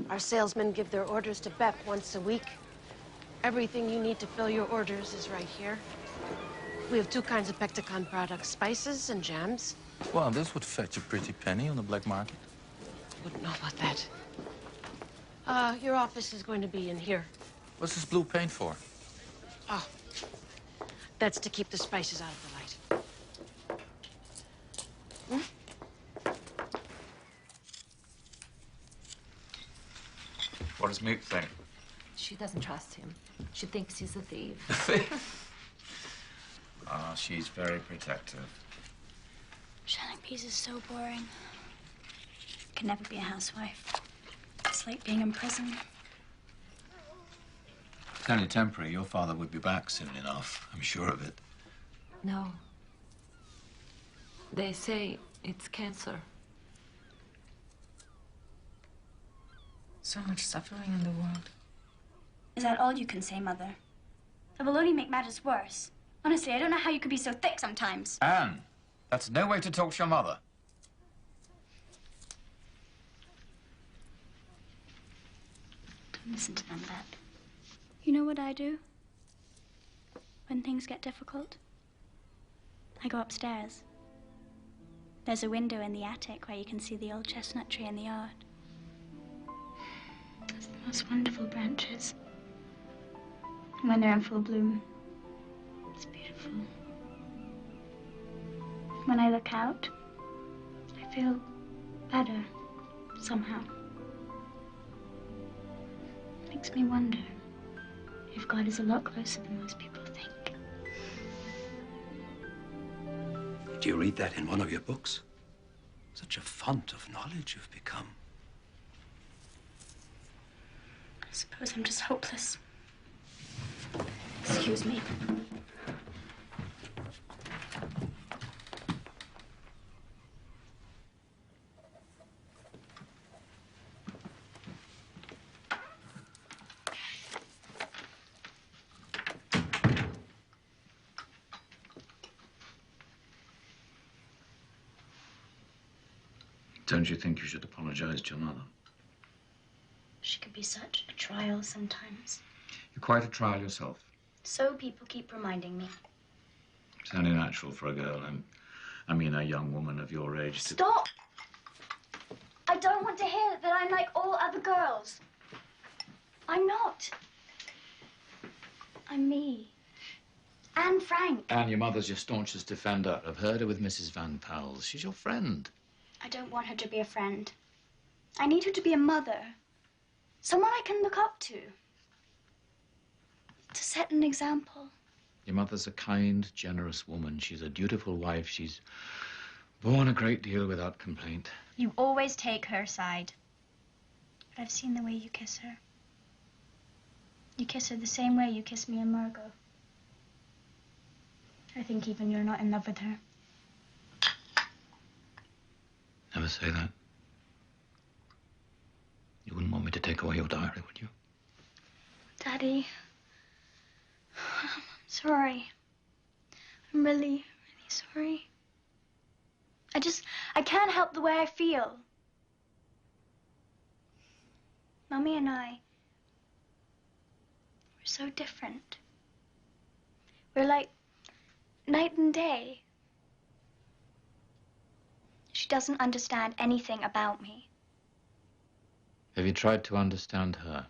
Our salesmen give their orders to Bep once a week. Everything you need to fill your orders is right here. We have 2 kinds of Pectacon products, spices and jams. Well, this would fetch a pretty penny on the black market. Wouldn't know about that. Your office is going to be in here. What's this blue paint for? Oh, that's to keep the spices out of the light. What does Meep think? She doesn't trust him. She thinks he's a thief. Ah, she's very protective. Shelling peas is so boring. Can never be a housewife. It's like being in prison. It's only temporary. Your father would be back soon enough. I'm sure of it. No. They say it's cancer. So much suffering in the world. Is that all you can say, Mother? It will only make matters worse. Honestly, I don't know how you could be so thick sometimes. Anne, that's no way to talk to your mother. Don't listen to them, Beb. You know what I do? When things get difficult? I go upstairs. There's a window in the attic where you can see the old chestnut tree in the yard. It's the most wonderful branches. And when they're in full bloom, it's beautiful. When I look out, feel better somehow. Makes me wonder if God is a lot closer than most people think. Did you read that in one of your books? Such a font of knowledge you've become. I suppose I'm just hopeless. Excuse me. Don't you think you should apologize to your mother? She could be such a trial sometimes. You're quite a trial yourself. So people keep reminding me. It's only natural for a girl, and I mean a young woman of your age to... Stop! I don't want to hear that I'm like all other girls. I'm not. I'm me. And Frank. Anne, your mother's your staunchest defender. I've heard her with Mrs. Van Pels. She's your friend. I don't want her to be a friend. I need her to be a mother. Someone I can look up to. To set an example. Your mother's a kind, generous woman. She's a dutiful wife. She's borne a great deal without complaint. You always take her side. But I've seen the way you kiss her. You kiss her the same way you kiss me and Margot. I think even you're not in love with her. Never say that. You wouldn't want me to take away your diary, would you? Daddy, I'm sorry. I'm really, really sorry. I can't help the way I feel. Mummy and I, we're so different. We're like night and day. She doesn't understand anything about me. Have you tried to understand her?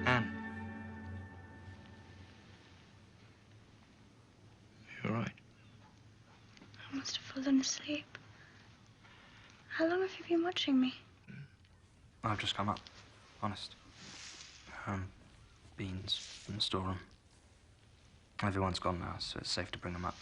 Anne. You're right. I must have fallen asleep. How long have you been watching me? I've just come up. Honest. Beans in the storeroom. Everyone's gone now, so it's safe to bring them up.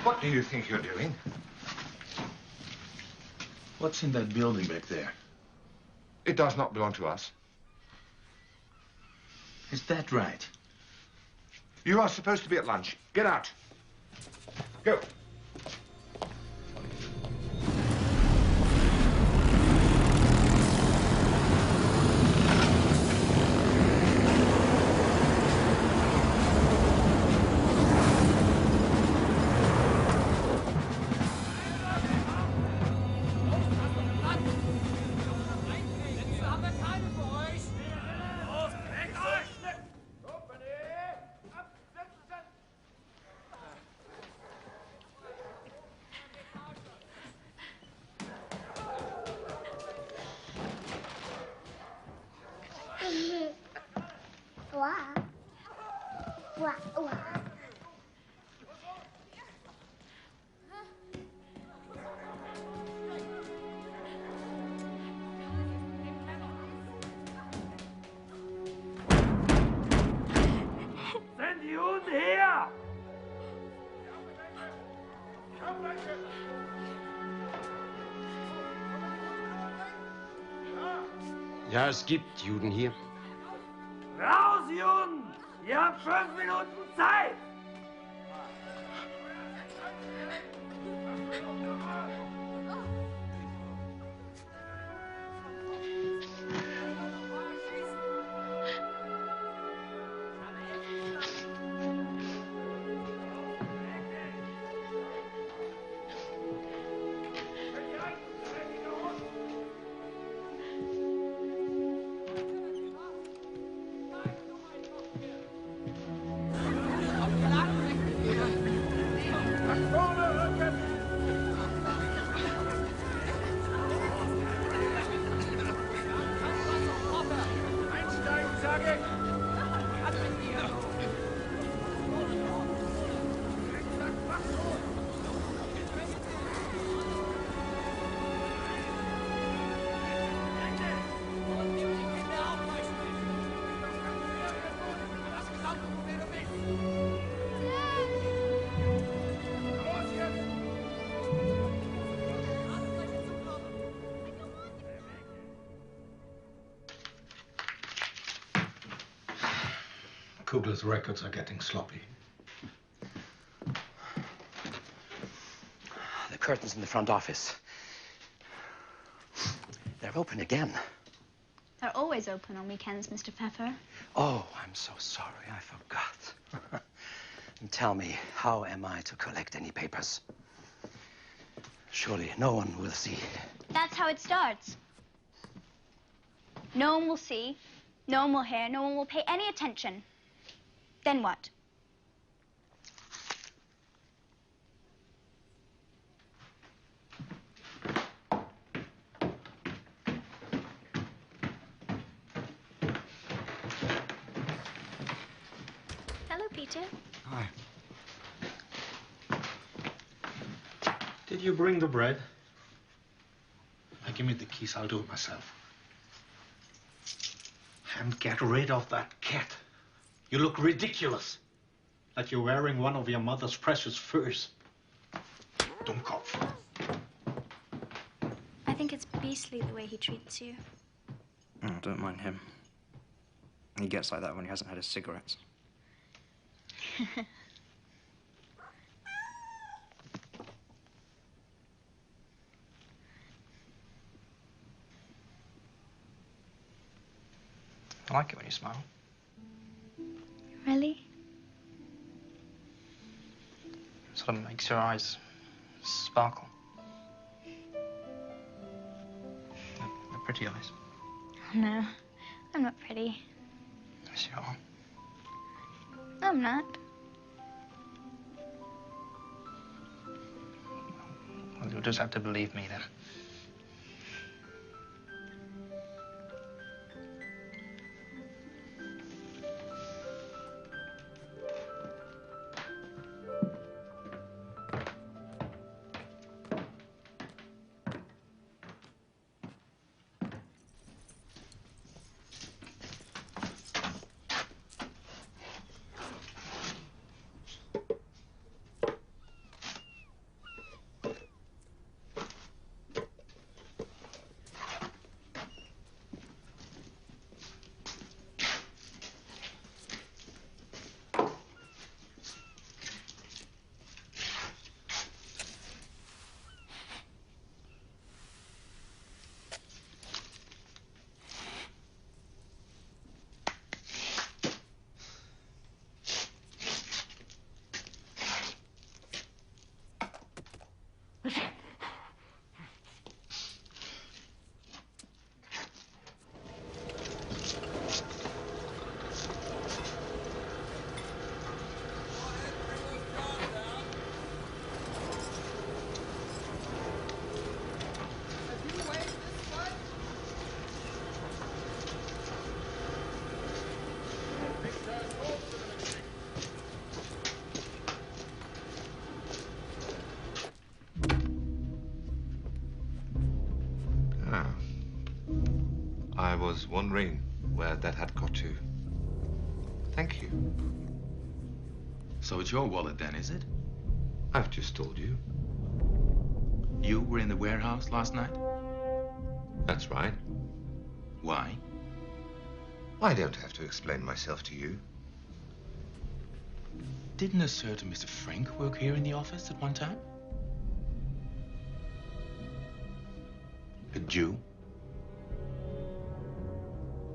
What do you think you're doing? What's in that building back there? It does not belong to us. Is that right? You are supposed to be at lunch. Get out. Go. Sind die Hunde her? Ja, es gibt Juden hier. Raus, Juden! Ihr habt 5 Minuten Zeit! Kugler's records are getting sloppy. The curtains in the front office. They're open again. They're always open on weekends, Mr. Pfeffer. Oh, I'm so sorry. I forgot. And tell me, how am I to collect any papers? Surely no one will see. That's how it starts. No one will see, no one will hear, no one will pay any attention. Then what? Hello, Peter. Hi. Did you bring the bread? Give me the keys, I'll do it myself. And get rid of that cat. You look ridiculous. Like you're wearing one of your mother's precious furs. Dummkopf. I think it's beastly the way he treats you. Oh, don't mind him. He gets like that when he hasn't had his cigarettes. I like it when you smile. Really? It sort of makes your eyes sparkle. They're pretty eyes. No, I'm not pretty. Yes, you are. I'm not. Well, you'll just have to believe me then. was wondering where that had got to. Thank you. So it's your wallet then, is it? I've just told you. You were in the warehouse last night? That's right. Why? I don't have to explain myself to you. Didn't a certain Mr. Frank work here in the office at one time? A Jew?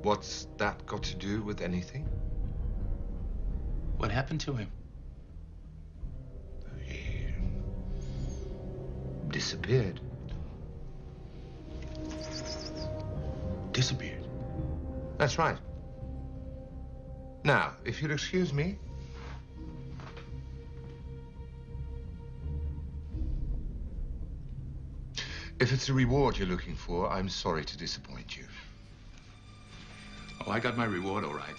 What's that got to do with anything? What happened to him? He disappeared. Disappeared? That's right. Now, if you'll excuse me. If it's a reward you're looking for, I'm sorry to disappoint you. Oh, I got my reward all right.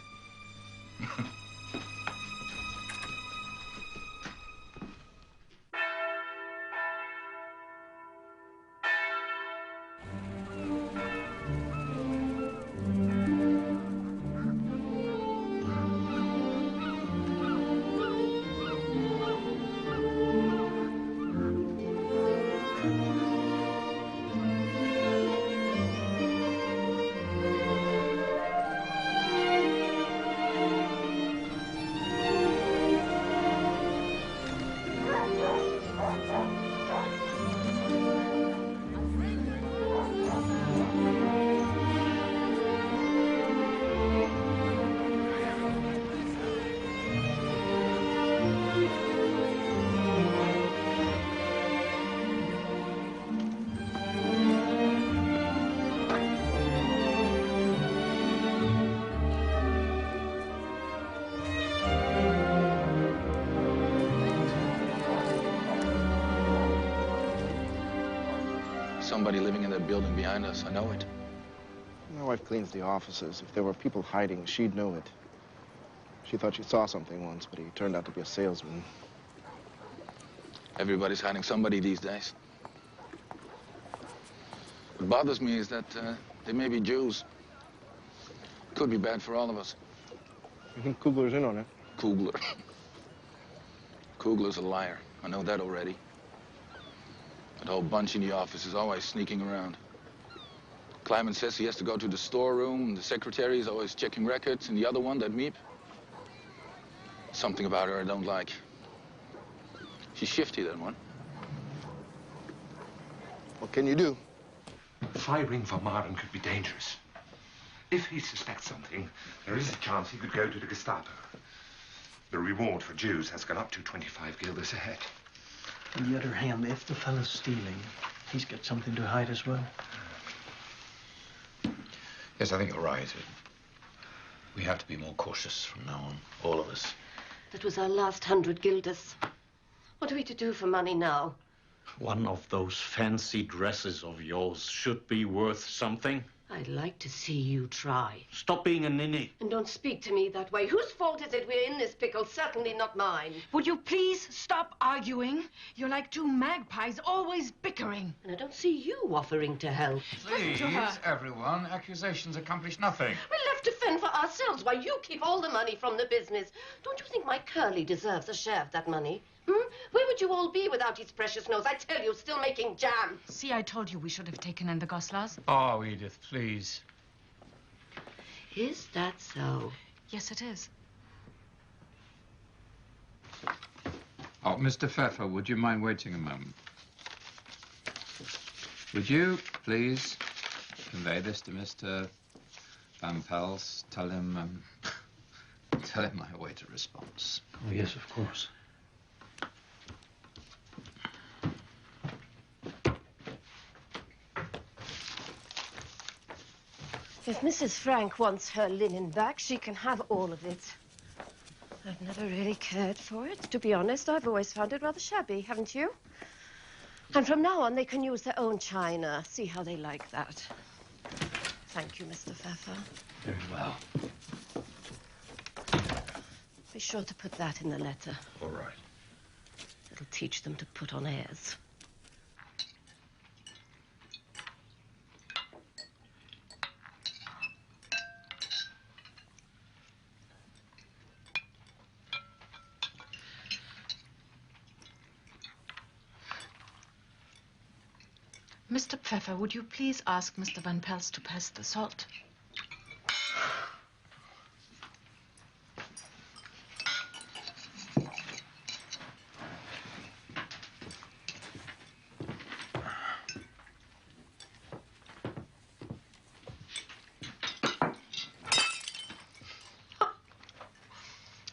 Somebody living in that building behind us. I know it. My wife cleans the offices. If there were people hiding, she'd know it. She thought she saw something once, but he turned out to be a salesman. Everybody's hiding somebody these days. What bothers me is that they may be Jews. Could be bad for all of us. You think Kugler's in on it? Kugler. Kugler's a liar. I know that already. That whole bunch in the office is always sneaking around. Kleiman says he has to go to the storeroom. The secretary is always checking records. And the other one, that Miep. Something about her I don't like. She's shifty, that one. What can you do? Firing Van Maren could be dangerous. If he suspects something, there is a chance he could go to the Gestapo. The reward for Jews has gone up to 25 guilders a head. On the other hand, if the fellow's stealing, he's got something to hide as well. Yes, I think you're right. We have to be more cautious from now on, all of us. That was our last 100 guilders. What are we to do for money now? One of those fancy dresses of yours should be worth something. I'd like to see you try. Stop being a ninny. And don't speak to me that way. Whose fault is it we're in this pickle? Certainly not mine. Would you please stop arguing? You're like two magpies, always bickering. And I don't see you offering to help. Please, everyone. Accusations accomplish nothing. We're left to fend for ourselves while you keep all the money from the business. Don't you think my Curly deserves a share of that money? Where would you all be without his precious nose? I tell you, still making jam. See, I told you we should have taken in the Goslars. Oh, Edith, please. Is that so? Yes, it is. Oh, Mr. Pfeffer, would you mind waiting a moment? Would you please convey this to Mr. Van Pels? Tell him I await a response. Oh, yes, of course. If Mrs. Frank wants her linen back, she can have all of it. I've never really cared for it. To be honest, I've always found it rather shabby, haven't you? And from now on, they can use their own china. See how they like that. Thank you, Mr. Pfeffer. Very well. Be sure to put that in the letter. All right. It'll teach them to put on airs. Mr. Pfeffer, would you please ask Mr. Van Pels to pass the salt?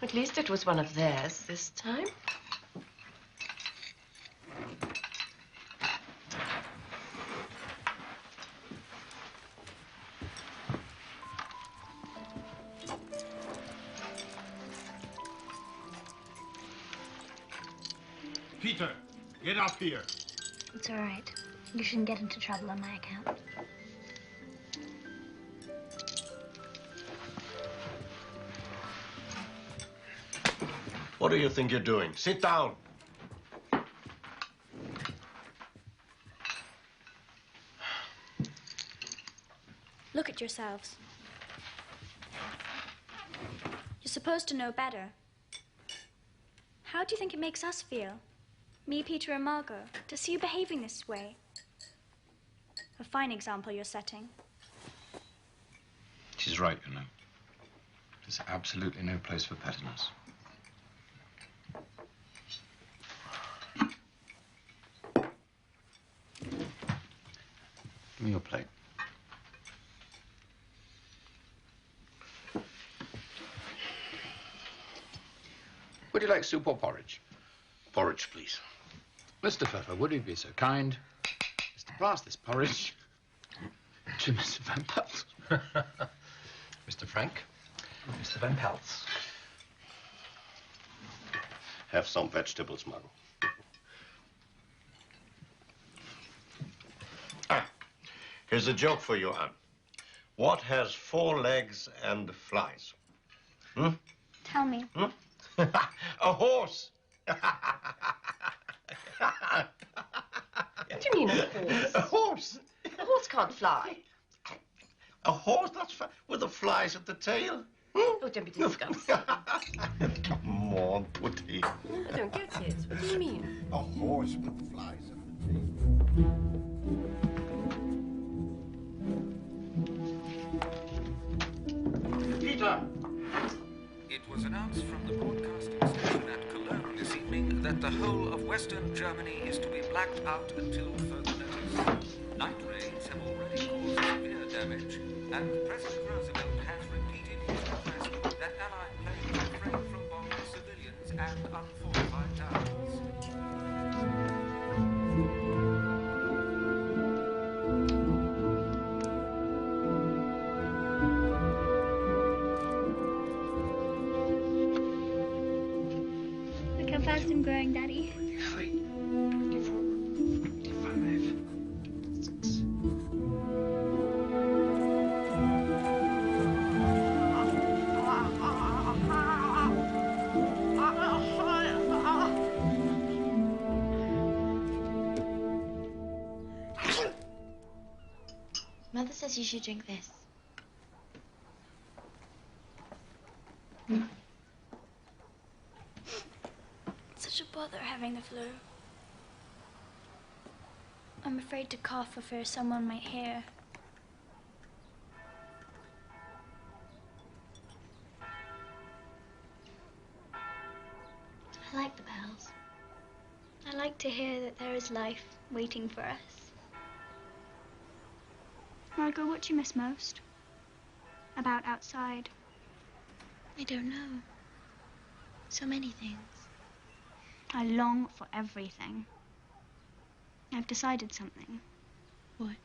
At least it was one of theirs this time. Peter, get up here. It's all right. You shouldn't get into trouble on my account. What do you think you're doing? Sit down. Look at yourselves. You're supposed to know better. How do you think it makes us feel? Me, Peter, and Margot, to see you behaving this way. A fine example you're setting. She's right, you know. There's absolutely no place for pettiness. Give me your plate. Would you like soup or porridge? Porridge, please. Mr. Pfeffer, would you be so kind as to pass this porridge to Mr. Van Pels? Mr. Frank, Mr. Van Pels. Have some vegetables, Margot. Here's a joke for you, Anne. What has 4 legs and flies? Hmm? Tell me. Hmm? A horse. What do you mean, a horse? A horse. A horse can't fly. A horse that's with the flies at the tail. Oh, don't be disgusting. Come on, Putty. I don't get it. What do you mean? A horse with flies at the tail. Peter! It was announced from the broadcasting station at Cologne this evening that the whole of Western Germany is to be blacked out until further notice. Night rains have already caused severe damage, and President Roosevelt has repeated his request that Allied planes refrain from bombing civilians and unfortified towns. Look how fast I'm growing, Daddy. 3, 24, 25, 6. Mother says you should drink this. It's such a bother having the flu. I'm afraid to cough for fear someone might hear. I like the bells. I like to hear that there is life waiting for us. Margot, what do you miss most about outside? I don't know. So many things. I long for everything. I've decided something. What?